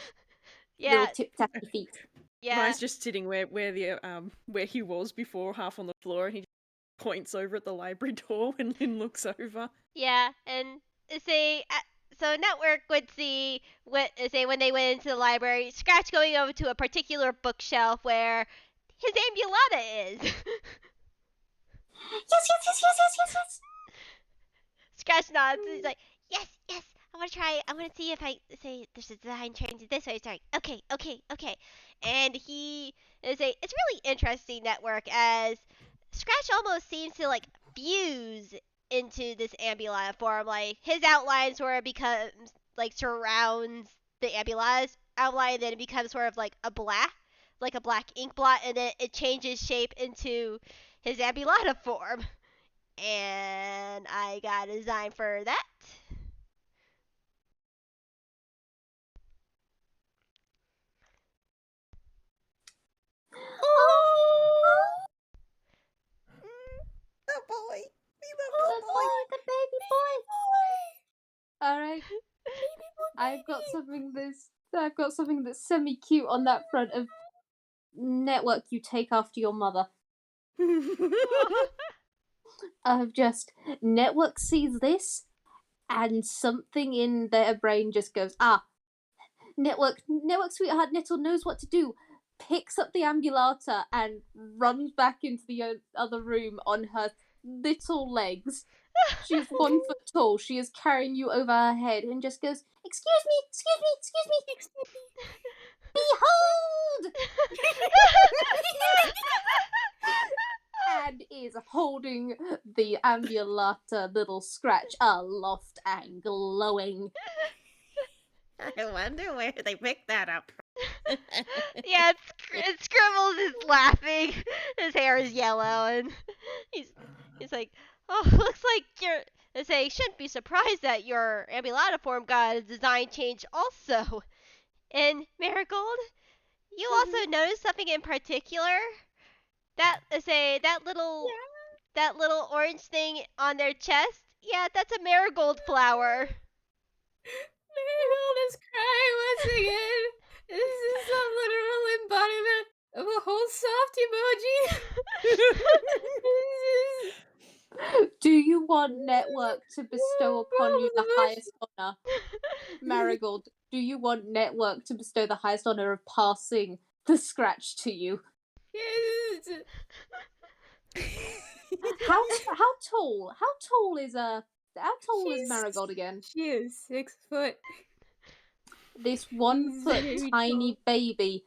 Yeah. Little tip-tappy feet. Yeah. Rye's just sitting where he was before, half on the floor, and he just points over at the library door when Lynn looks over. Yeah, and so network would see when they went into the library, Scratch going over to a particular bookshelf where his ambulata is. Yes. Scratch nods. He's like, yes. I want to try. I want to see if I say there's a design change this way. Sorry. Okay. And he is it's really interesting network as Scratch almost seems to fuse into this ambulata form. Like his outline sort of becomes surrounds the ambulata's outline, and then it becomes sort of like a black ink blot, and then it changes shape into his ambulata form. And I got a design for that. The boy. The baby boy. All right. I've got something that's semi cute on that front of network. You take after your mother. Of just network sees this, and something in their brain just goes, network sweetheart Nettle knows what to do. Picks up the ambulata and runs back into the other room on her little legs. She's 1 foot tall. She is carrying you over her head and just goes, excuse me. Behold! And is holding the ambulata little Scratch aloft and glowing. I wonder where they picked that up Yeah, Scribbles is laughing. His hair is yellow, and he's like, "Oh, looks like you're." They say, "Shouldn't be surprised that your ambulata form got a design change, also." And Marigold, you also noticed something in particular? That that little orange thing on their chest. Yeah, that's a marigold flower. Marigold is crying once again. This is a literal embodiment of a whole soft emoji. Do you want Network to bestow upon you the highest honor? Marigold, do you want Network to bestow the highest honor of passing the scratch to you? Yes. How tall? How tall is Marigold again? She is 6 foot. This 1 She's foot very tiny baby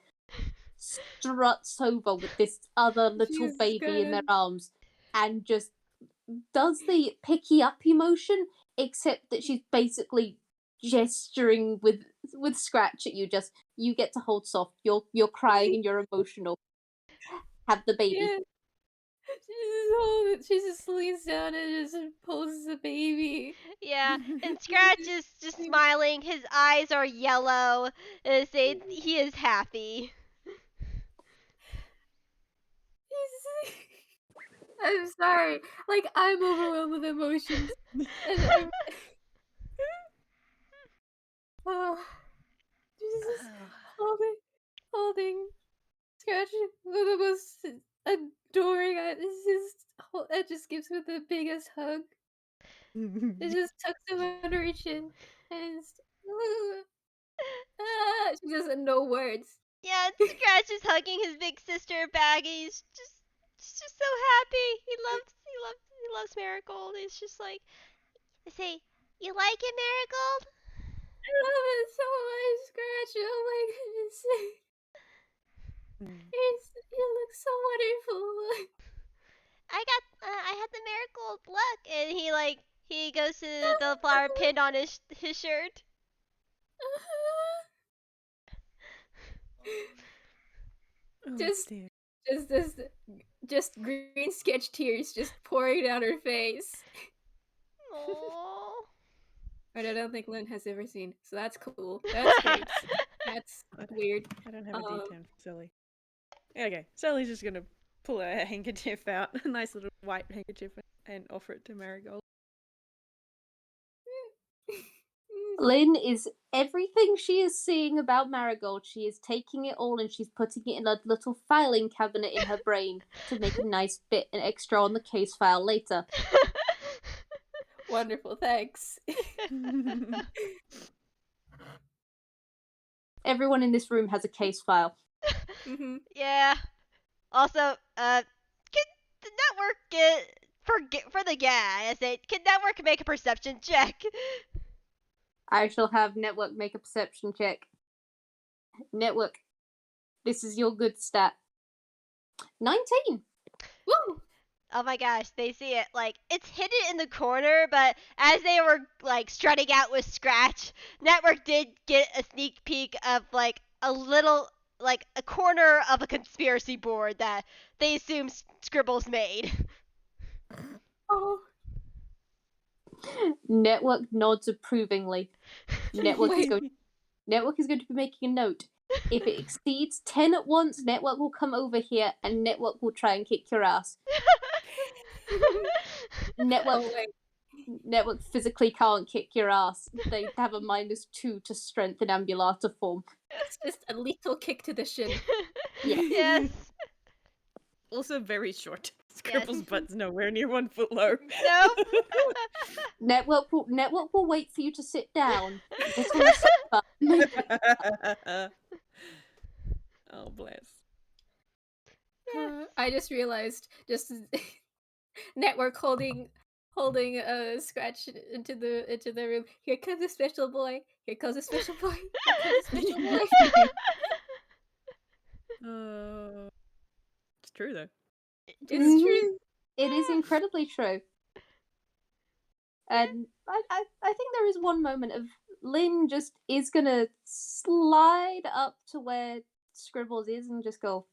struts over with this other little She's baby in their got arms and just does the picky up emotion, except that she's basically gesturing with Scratch at you. Just, you get to hold soft. You're crying and you're emotional. Have the baby. Yeah. She just leans down and just pulls the baby. Yeah, and Scratch is just smiling. His eyes are yellow. And say he is happy. I'm sorry. Like, I'm overwhelmed with emotions. And oh, just holding Scratch with the most adoring. It just gives me the biggest hug. It just tucks him under her chin, and she doesn't know words. Yeah, and Scratch is hugging his big sister Baggy. He's just so happy. He loves Marigold. It's just like, I say, you like it, Marigold? I love it so much, Scratch. Oh my goodness. You look so wonderful. I had the Marigold luck, and he goes to the flower pinned on his shirt. Oh, Just dear. just green sketch tears just pouring down her face. Aww. But I don't think Lynn has ever seen, so that's cool. That's great. That's weird. I don't have a D10 for Selli. Okay, Selli's just gonna pull a handkerchief out, a nice little white handkerchief, and offer it to Marigold. Lynn is everything she is seeing about Marigold. She is taking it all and she's putting it in a little filing cabinet in her brain to make a nice bit and extra on the case file later. Wonderful, thanks. Everyone in this room has a case file. Yeah. Also, can the network for the guy? I say, can network make a perception check? I shall have Network make a perception check. Network, this is your good stat. 19. Woo! Oh my gosh, they see it. Like, it's hidden in the corner, but as they were, like, strutting out with Scratch, Network did get a sneak peek of, like, a little, like, a corner of a conspiracy board that they assume Scribbles made. Oh. Network nods approvingly. Network is Wait. going to be making a note. If it exceeds 10 at once, Network will come over here and Network will try and kick your ass. Network physically can't kick your ass. They have a -2 to strength in ambulata form. It's just a little kick to the shin. Yeah. Yes. Also very short. Scribbles' butt's nowhere near 1 foot low. Nope. Network will wait for you to sit down. Sit on the sofa. Oh, bless. I just realized, just Network holding Scratch into the room. Here comes a special boy. Here comes a special boy. Here comes a special boy. It's true though. It's true. It is incredibly true. And I think there is one moment of Lynn just is gonna slide up to where Scribbles is and just go,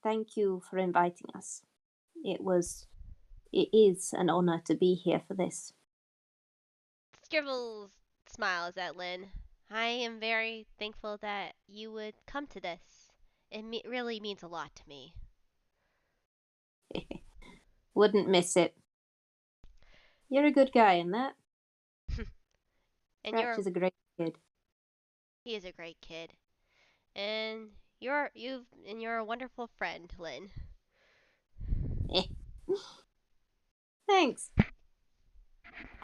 "Thank you for inviting us. It is an honor to be here for this." Scribbles smiles at Lynn. I am very thankful that you would come to this. It really means a lot to me. Wouldn't miss it. You're a good guy in that. And Scratch is a great kid. he is a great kid. And you're a wonderful friend, Lynn. Thanks.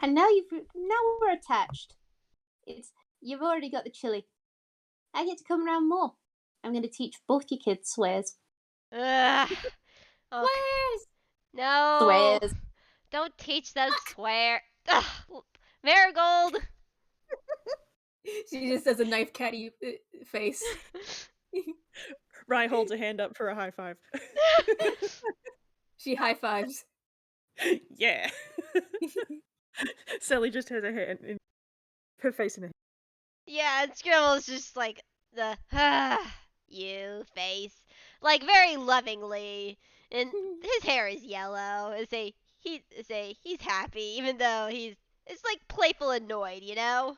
And now we're attached. You've already got the chili. I get to come around more. I'm going to teach both your kids swears. Ugh. Oh, Where's no. Swears. Don't teach them swear. Ugh. Marigold. she just does a knife catty face. Rye holds a hand up for a high five. She high fives. Yeah. Selli just has her face in her. Yeah, and Scribbles just like the you face, like very lovingly, and his hair is yellow. He's happy, even though it's like playful annoyed, you know.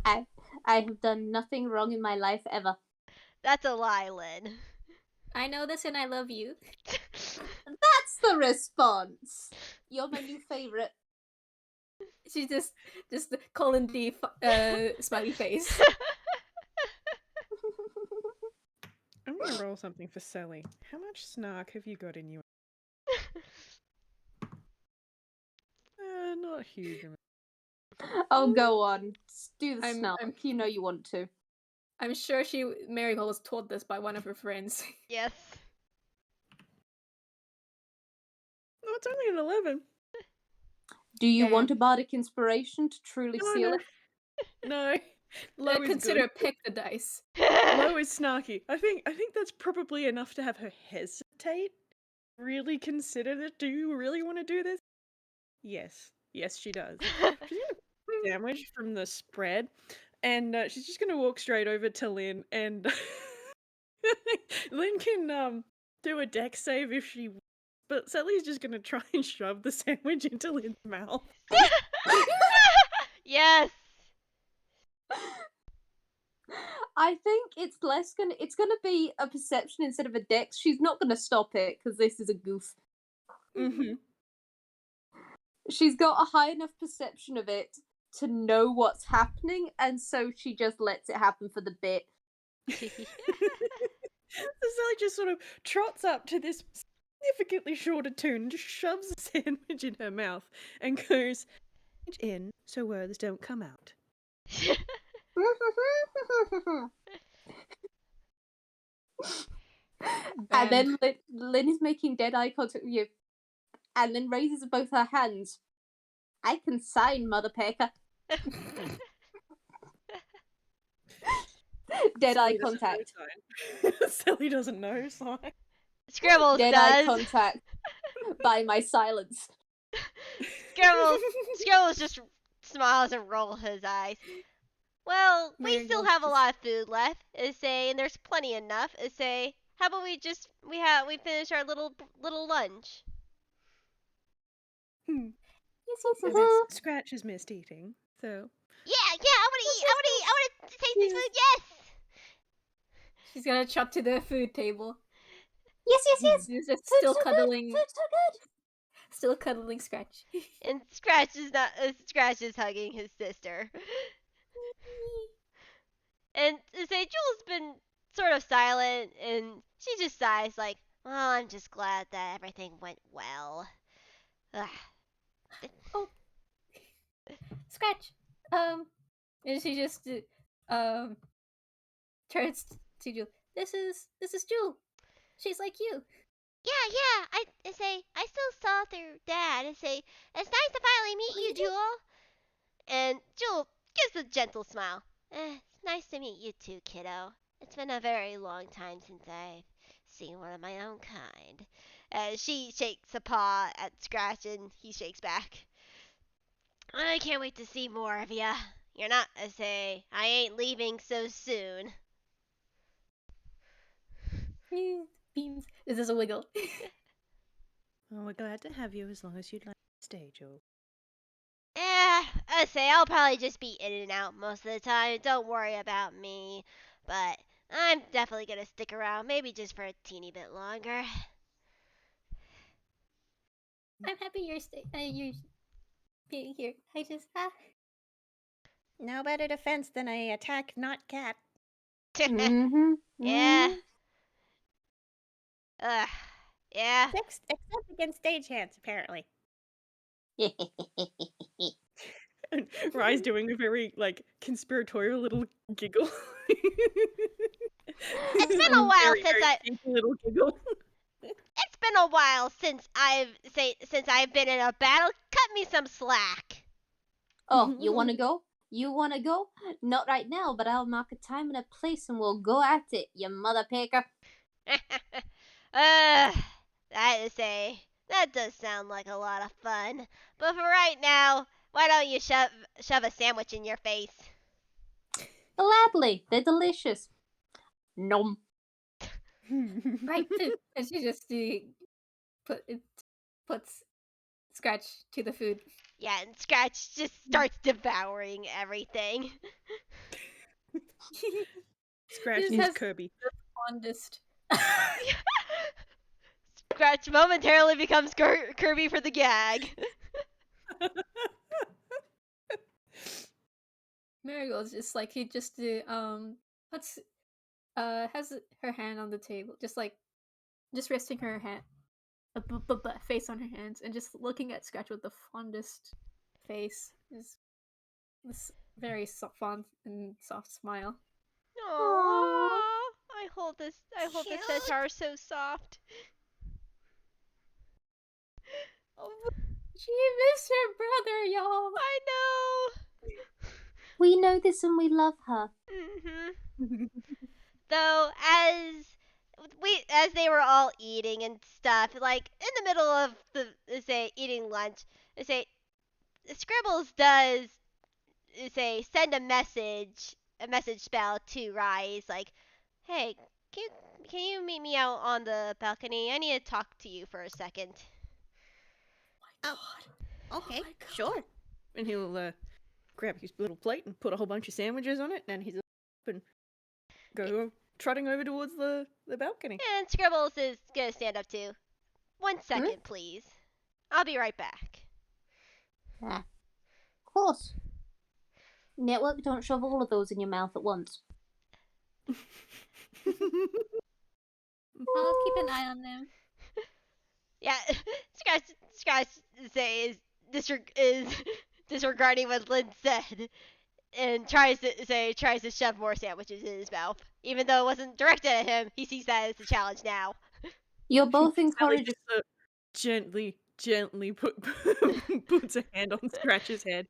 I have done nothing wrong in my life ever. That's a lie, Lynn. I know this and I love you. That's the response. You're my new favorite. She's just Colin D smiley face. I'm gonna roll something for Selli. How much snark have you got in you? Not a huge amount. Oh, go on. Do the I'm- snark. You know you want to. I'm sure Marigold was taught this by one of her friends. Yes. No, it's only an 11. Do you Damn. want a bardic inspiration to truly seal it? No. Low is Consider good. pick the dice. Low is snarky. I think that's probably enough to have her hesitate. Really consider it. Do you really want to do this? Yes. Yes, she does. She's gonna pick a sandwich from the spread, and she's just gonna walk straight over to Lynn, and Lynn can do a dex save if she. But Sally's just gonna try and shove the sandwich into Lynn's mouth. Yes. I think it's gonna be a perception instead of a dex. She's not gonna stop it because this is a goof. Mm-hmm. She's got a high enough perception of it to know what's happening, and so she just lets it happen for the bit. So Sally just sort of trots up to this significantly shorter Toon, just shoves a sandwich in her mouth, and goes, in so words don't come out. And then Lynn is making dead eye contact with you, and then raises both her hands. I can sign, Mother Pecker. Dead eye contact. Sally doesn't know, sign. Scribbles Dead does. eye contact by my silence. Scribbles just smiles and rolls his eyes. Well, we still Marigold have a just- lot of food left, and there's plenty enough. How about we finish our little lunch? Yes. Scratch has missed eating, so. Yeah, I wanna eat. I wanna taste this food. Yes. She's gonna chop to the food table. Yes. She's just Food's still so cuddling, good. Food's so good. still cuddling Scratch. And Scratch is hugging his sister. And Jules been sort of silent, and she just sighs like, "Well, I'm just glad that everything went well." Ugh. Scratch. And she just turns to Jewel. This is Jewel. She's like you. Yeah. I still saw through Dad. It's nice to finally meet you, Jewel. And Jewel gives a gentle smile. It's nice to meet you too, kiddo. It's been a very long time since I've seeing one of my own kind. She shakes a paw at Scratch and he shakes back. I can't wait to see more of ya. You're not, I ain't leaving so soon. Beams. This is a wiggle. Well, we're glad to have you as long as you'd like to stay, Joel. I'll probably just be in and out most of the time. Don't worry about me. But I'm definitely gonna stick around, maybe just for a teeny bit longer. I'm happy you're being here. I just No better defense than a attack not cat. Mm-hmm. Yeah. Yeah. Except against stagehands, apparently. And Rye's doing a very, conspiratorial little giggle. It's been a while since little giggle. It's been a while since I've been in a battle. Cut me some slack. Oh, you want to go? You want to go? Not right now, but I'll mark a time and a place and we'll go at it, you mother picker. That does sound like a lot of fun. But for right now, why don't you shove a sandwich in your face? Gladly, they're delicious. Nom. right food. And she just puts Scratch to the food. Yeah, and Scratch just starts devouring everything. Scratch This needs has Kirby. the fondest. Scratch momentarily becomes Kirby for the gag. Marigold's just like he just puts has her hand on the table, just resting her hand face on her hands and just looking at Scratch with the fondest face. Is this very fond and soft smile. Aww. I hold this Cute. centaur so soft. She missed her brother, y'all. I know. We know this and we love her. Mhm. Though as they were all eating and stuff, like in the middle of eating lunch, Scribbles does send a message spell to Rise like, hey, can you meet me out on the balcony? I need to talk to you for a second. Oh, okay, sure. And he'll grab his little plate and put a whole bunch of sandwiches on it, and he's up and go trotting over towards the balcony. And Scribbles is gonna stand up too. 1 second, please. I'll be right back. Of course. Network, don't shove all of those in your mouth at once. I'll keep an eye on them. Yeah, Scratch is disregarding what Lynn said and tries to shove more sandwiches in his mouth. Even though it wasn't directed at him, he sees that as a challenge now. You're both Selli encouraged. just gently puts a hand on Scratch's head.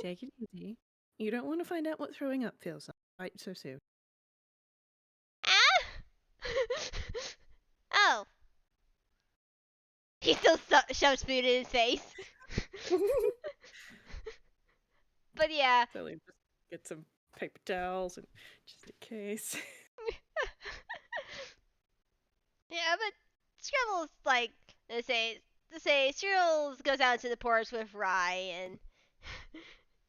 Take it easy. You don't want to find out what throwing up feels like right so soon. Oh. He still shoves food in his face. But yeah. Selli just get some paper towels and just in case. Yeah, but Scribbles Scribbles goes out to the porch with Rye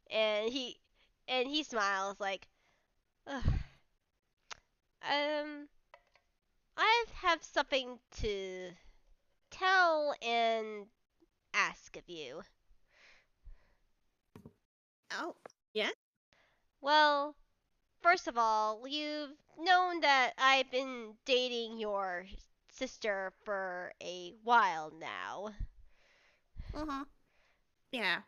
and he smiles like, ugh. I have something to tell and ask of you. Oh, yeah? Well, first of all, you've known that I've been dating your sister for a while now. Uh-huh. Yeah.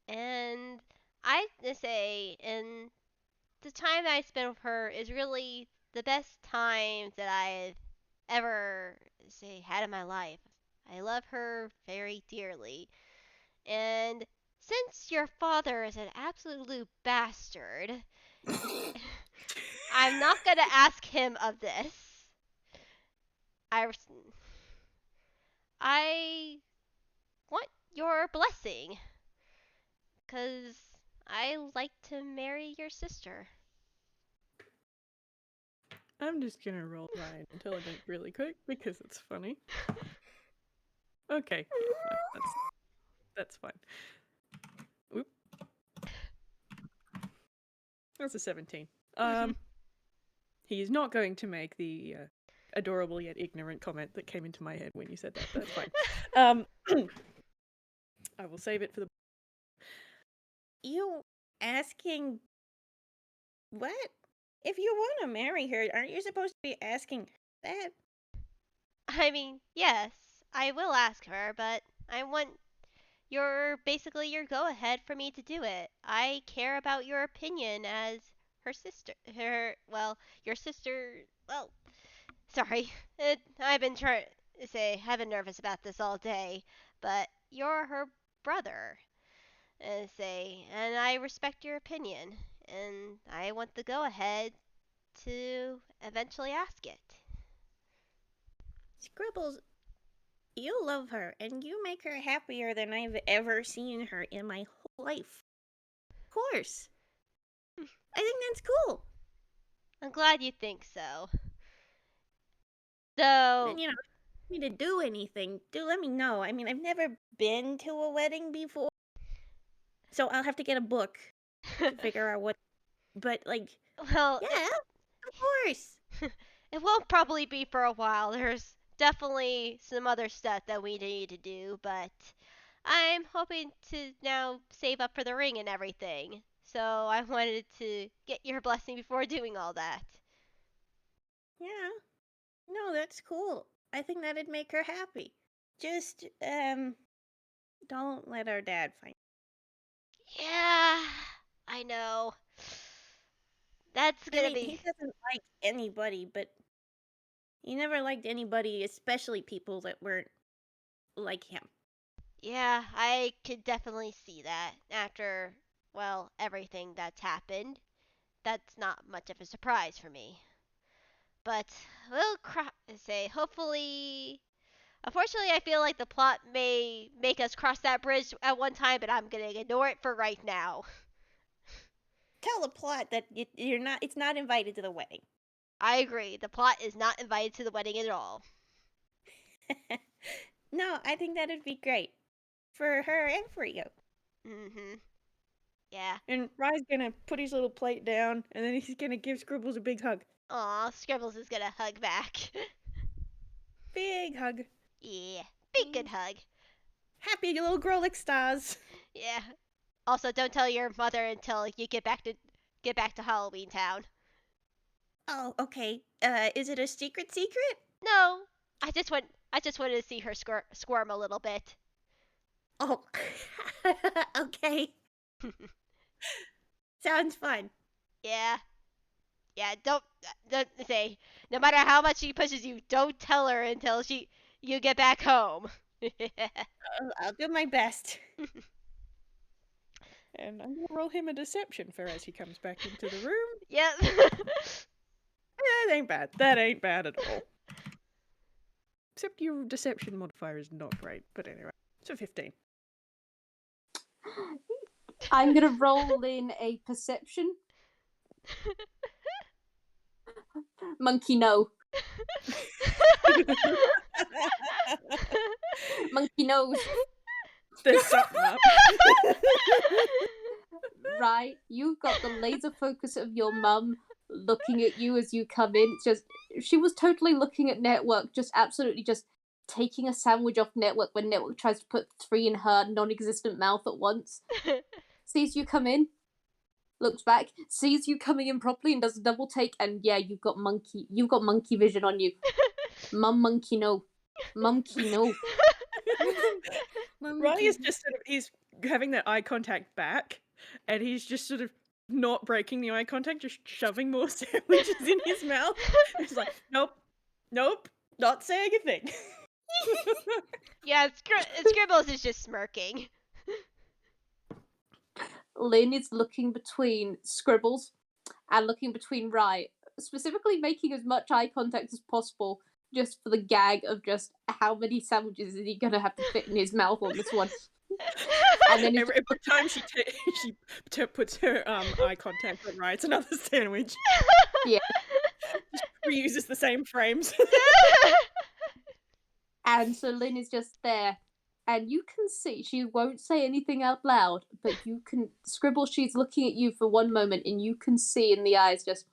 And I say, and the time that I spent with her is really the best time that I've ever had in my life. I love her very dearly. And since your father is an absolute bastard, I'm not gonna ask him of this. I want your blessing, 'cause I like to marry your sister. I'm just gonna roll my intelligence really quick because it's funny. Okay, yeah, no, that's fine. Oop. That's a 17. He is not going to make the adorable yet ignorant comment that came into my head when you said that. That's fine. I will save it for the. You asking what? If you want to marry her, aren't you supposed to be asking that? I mean, yes, I will ask her, but I want basically your go ahead for me to do it. I care about your opinion as her sister. Your sister. Well, sorry. I've been trying to say, I've been nervous about this all day, but you're her brother. And I respect your opinion, and I want the go ahead to eventually ask it. Scribbles, you love her, and you make her happier than I've ever seen her in my whole life. Of course. I think that's cool. I'm glad you think so. Though, And, if you need to do anything, do let me know. I mean, I've never been to a wedding before, so I'll have to get a book to figure out what. But, well, yeah, of course. it won't probably be for a while. There's definitely some other stuff that we need to do, but I'm hoping to now save up for the ring and everything. So I wanted to get your blessing before doing all that. Yeah. No, that's cool. I think that'd make her happy. Just, don't let our dad find. Yeah, I know. That's I gonna mean, he be. doesn't like anybody, but he never liked anybody, especially people that weren't like him. Yeah, I could definitely see that after, everything that's happened. That's not much of a surprise for me. But we'll say, hopefully. Unfortunately, I feel like the plot may make us cross that bridge at one time, but I'm gonna ignore it for right now. Tell the plot that you're not. It's not invited to the wedding. I agree. The plot is not invited to the wedding at all. No, I think that'd be great for her and for you. Mm-hmm. Yeah. And Rye's gonna put his little plate down, and then he's gonna give Scribbles a big hug. Aw, Scribbles is gonna hug back. Big hug. Yeah. Big good hug. Happy little girl like stars. Yeah. Also, don't tell your mother until you get back to Halloween Town. Oh, okay. Is it a secret? No, I just wanted to see her squirm a little bit. Oh, okay. Sounds fun. Yeah. Yeah, don't say. No matter how much she pushes you, don't tell her until you get back home. I'll do my best. And I'm gonna roll him a deception for as he comes back into the room. Yep. That ain't bad. That ain't bad at all. Except your deception modifier is not great. But anyway, it's a 15. I'm gonna roll in a perception. Monkey no. Monkey nose. There's something up. Right, you've got the laser focus of your mum looking at you as you come in. It's just, she was totally looking at Network, just absolutely just taking a sandwich off Network when Network tries to put 3 in her non-existent mouth at once. Sees you come in, looks back, sees you coming in properly and does a double take, and yeah, you've got monkey vision on you. Mum monkey no. Monkey no. Rye is just sort of, he's having that eye contact back, and he's just sort of not breaking the eye contact, just shoving more sandwiches in his mouth. He's like, nope, not saying a thing. Yeah, Scribbles is just smirking. Lynn is looking between Scribbles and looking between Rye, specifically making as much eye contact as possible, just for the gag of just how many sandwiches is he gonna have to fit in his mouth on this one. And then every time she puts her eye contact with Rye, it's another sandwich. Yeah. Just reuses the same frames. And so Lynn is just there. And you can see, she won't say anything out loud, but you can, Scribble, she's looking at you for one moment, and you can see in the eyes just,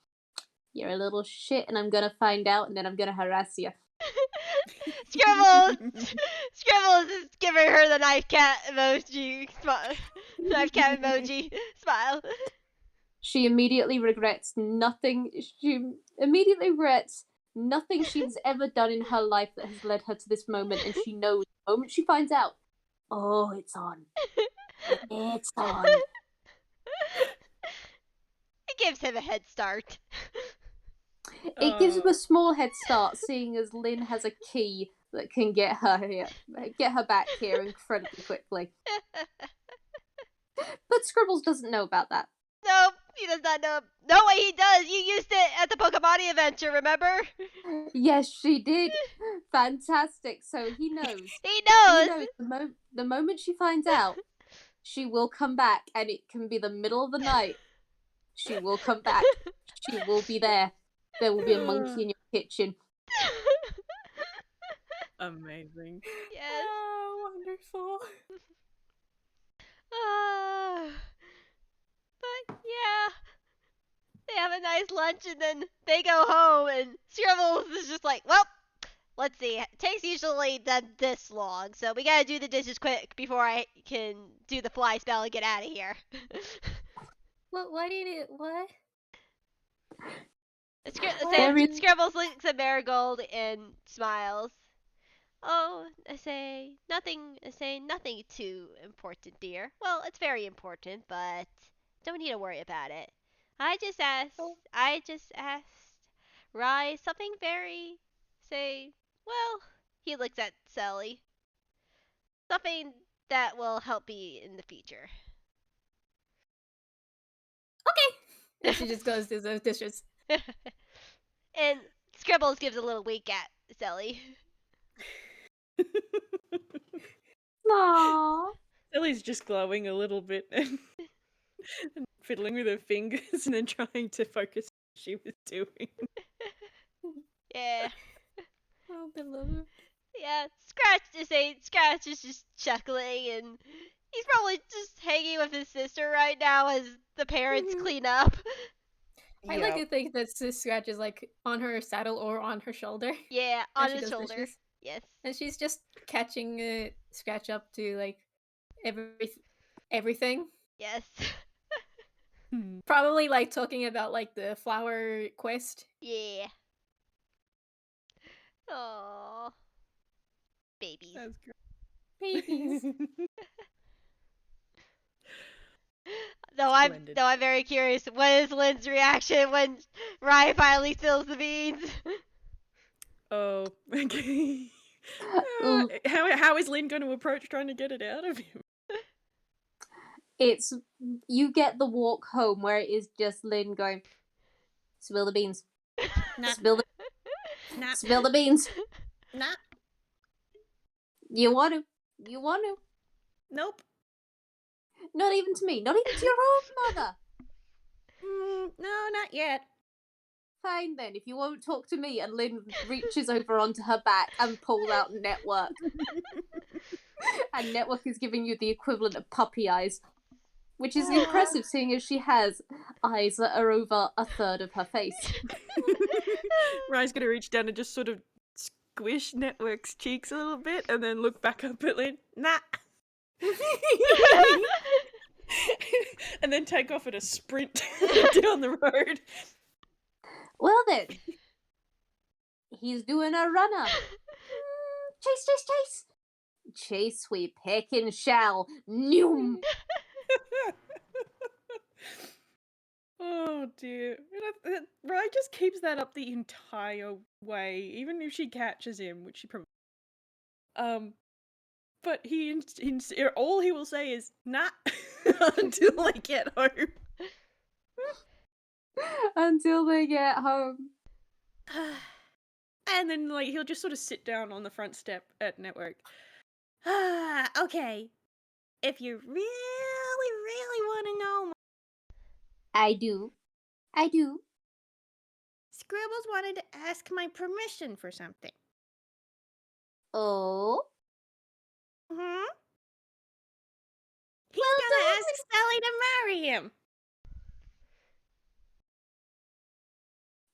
you're a little shit, and I'm gonna find out, and then I'm gonna harass you. Scribbles is giving her the knife cat emoji smile. She immediately regrets nothing. She immediately regrets nothing she's ever done in her life that has led her to this moment, and she knows the moment she finds out, oh, it's on. It's on. It gives him a head start. It gives him a small head start, seeing as Lynn has a key that can get her back here incredibly quickly. But Scribbles doesn't know about that. Nope, he does not know. No way he does. You used it at the Pokemon adventure, remember? Yes, she did. Fantastic. So he knows. He knows. He knows the moment she finds out, she will come back, and it can be the middle of the night. She will come back. She will be there. There will be a monkey in your kitchen. Amazing. Yes. Oh, wonderful. But yeah, they have a nice lunch and then they go home and Scribbles is just like, well, let's see. It takes usually this long, so we gotta do the dishes quick before I can do the fly spell and get out of here. Why do you need what? Scribbles looks at Marigold and smiles. Oh, I say nothing too important, dear. Well, it's very important, but don't need to worry about it. I just asked Rye something very, well, he looks at Selli. Something that will help me in the future. Okay. And she just goes to those dishes. And Scribbles gives a little wink at Selli. Aww. Selli's just glowing a little bit and fiddling with her fingers and then trying to focus on what she was doing. Yeah. Oh, I love it. Yeah, Scratch is just chuckling and he's probably just hanging with his sister right now as the parents clean up. I like to think that Scratch is like on her saddle or on her shoulder. Yeah, on his shoulder. Dishes. Yes. And she's just catching Scratch up to like everything. Yes. Probably like talking about like the flower quest. Yeah. Aww. Babies. That's great. Babies. Though I'm very curious, what is Lynn's reaction when Ryan finally spills the beans? Oh, okay. How is Lynn going to approach trying to get it out of him? It's, you get the walk home where it is just Lynn going, spill the beans. Nah. Spill the Nah. Spill the beans. Nah. You want to. You want to. Nope. Not even to me. Not even to your own mother. No, not yet. Fine then, if you won't talk to me. And Lynn reaches over onto her back and pulls out Network. And Network is giving you the equivalent of puppy eyes. Which is impressive, seeing as she has eyes that are over a third of her face. Rye's going to reach down and just sort of squish Network's cheeks a little bit and then look back up at Lynn. Nah. And then take off at a sprint down the road. Well then. He's doing a runner. Chase, chase, chase. Chase we peckin' shall. Noom. Oh dear. Rye just keeps that up the entire way, even if she catches him, which she probably. But all he will say is nah until they get home. Until they get home. And then, like, he'll just sort of sit down on the front step at Network. Okay. If you really, really want to know, I do. Scribbles wanted to ask my permission for something. Oh? Hmm? He's Well, gonna don't ask Selli to marry him.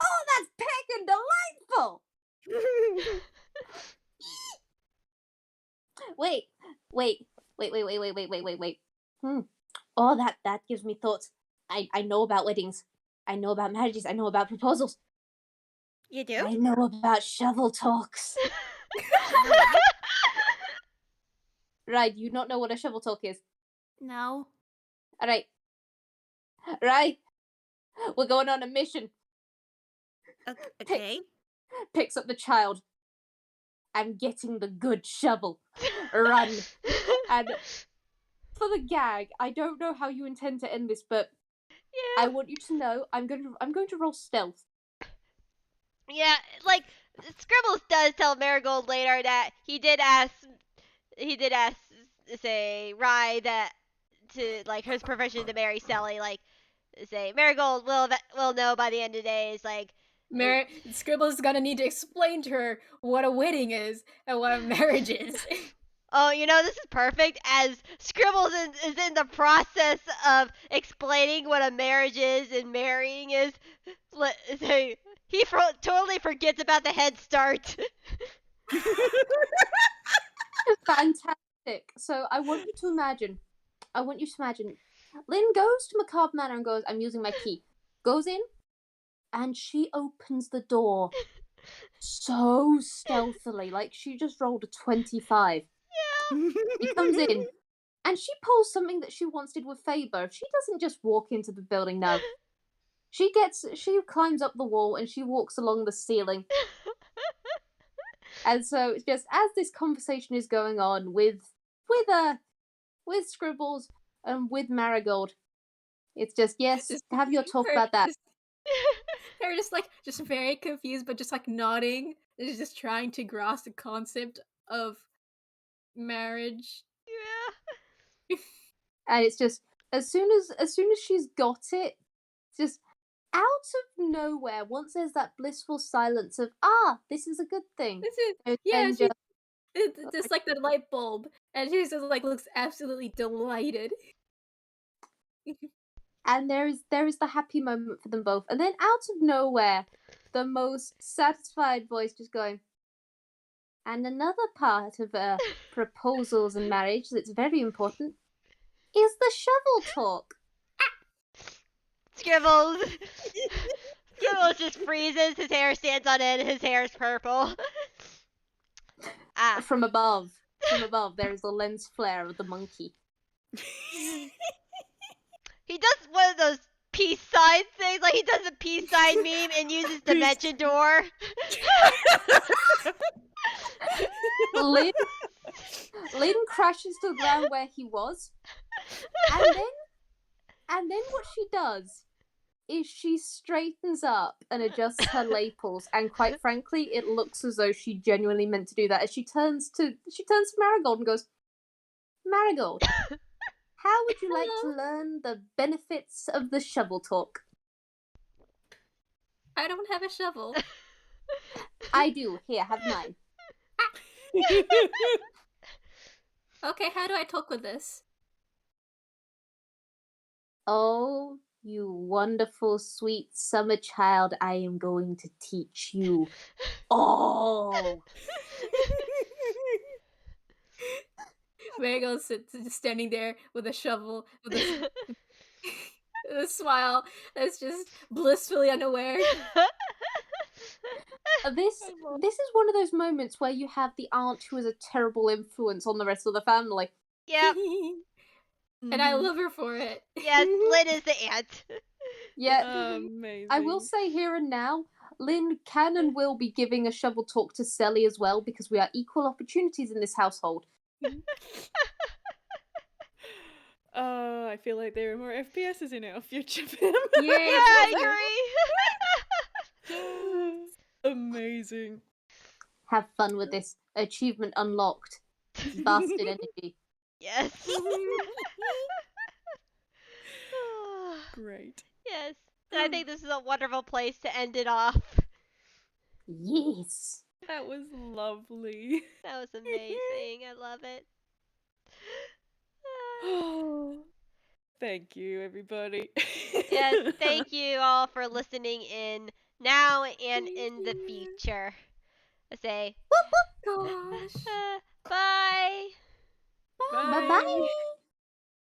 Oh, that's peckin' delightful! Wait. Oh, that gives me thoughts. I know about weddings. I know about marriages. I know about proposals. You do? I know about shovel talks. Right, you not know what a shovel talk is. No. Alright. Right. We're going on a mission. Okay. Picks up the child. I'm getting the good shovel. Run. And for the gag, I don't know how you intend to end this, but Yeah. I want you to know I'm going to roll stealth. Yeah, like Scribbles does tell Marigold later that he did ask, say Rye that to like his permission to marry Selli. Like, say Marigold will know by the end of the day. Is like, Scribbles is gonna need to explain to her what a wedding is and what a marriage is. oh, this is perfect. As Scribbles is in the process of explaining what a marriage is and marrying is, say he totally forgets about the head start. Fantastic. So I want you to imagine. Lynn goes to Macabre Manor and goes, I'm using my key. Goes in, and she opens the door so stealthily, like she just rolled a 25. Yeah. She comes in, and she pulls something that she once did with Faber. She doesn't just walk into the building, no. She climbs up the wall and she walks along the ceiling. And so it's just as this conversation is going on with Scribbles and with Marigold, it's just yes, Just have your talk her- about that. They're just very confused, but just nodding. They're just trying to grasp the concept of marriage. Yeah. And it's just as soon as she's got it, just out of nowhere, once there's that blissful silence of this is a good thing. This is it's just like the light bulb, and she just looks absolutely delighted. And there is the happy moment for them both, and then out of nowhere, the most satisfied voice just going. And another part of proposals and marriage that's very important is the shovel talk. Scribbles. Scribbles just freezes. His hair stands on end. His hair is purple. From above, there is a lens flare of the monkey. He does one of those peace sign things. Like he does a peace sign meme and uses dimension door. Lynn crashes to the ground where he was, and then what she does is she straightens up and adjusts her lapels, and quite frankly, it looks as though she genuinely meant to do that. As she turns to Marigold and goes, Marigold, how would you like to learn the benefits of the shovel talk? I don't have a shovel. I do. Here, have mine. Okay, how do I talk with this? Oh, you wonderful, sweet summer child, I am going to teach you. Oh! Marigold sits just standing there with a shovel, with a smile that's just blissfully unaware. This is one of those moments where you have the aunt who is a terrible influence on the rest of the family. Yep. And I love her for it. Yes, Lynn is the aunt. Yeah, Amazing. I will say here and now, Lynn can and will be giving a shovel talk to Selli as well, because we are equal opportunities in this household. I feel like there are more FPSs in our future family. Yeah, I agree. Amazing. have fun with this. Achievement unlocked. Bastard energy. Yes. Great. Yes. I think this is a wonderful place to end it off. Yes. That was lovely. That was amazing. I love it. Thank you, everybody. Yes, thank you all for listening in now and in the future. I say, Gosh. bye. Bye. Bye-bye.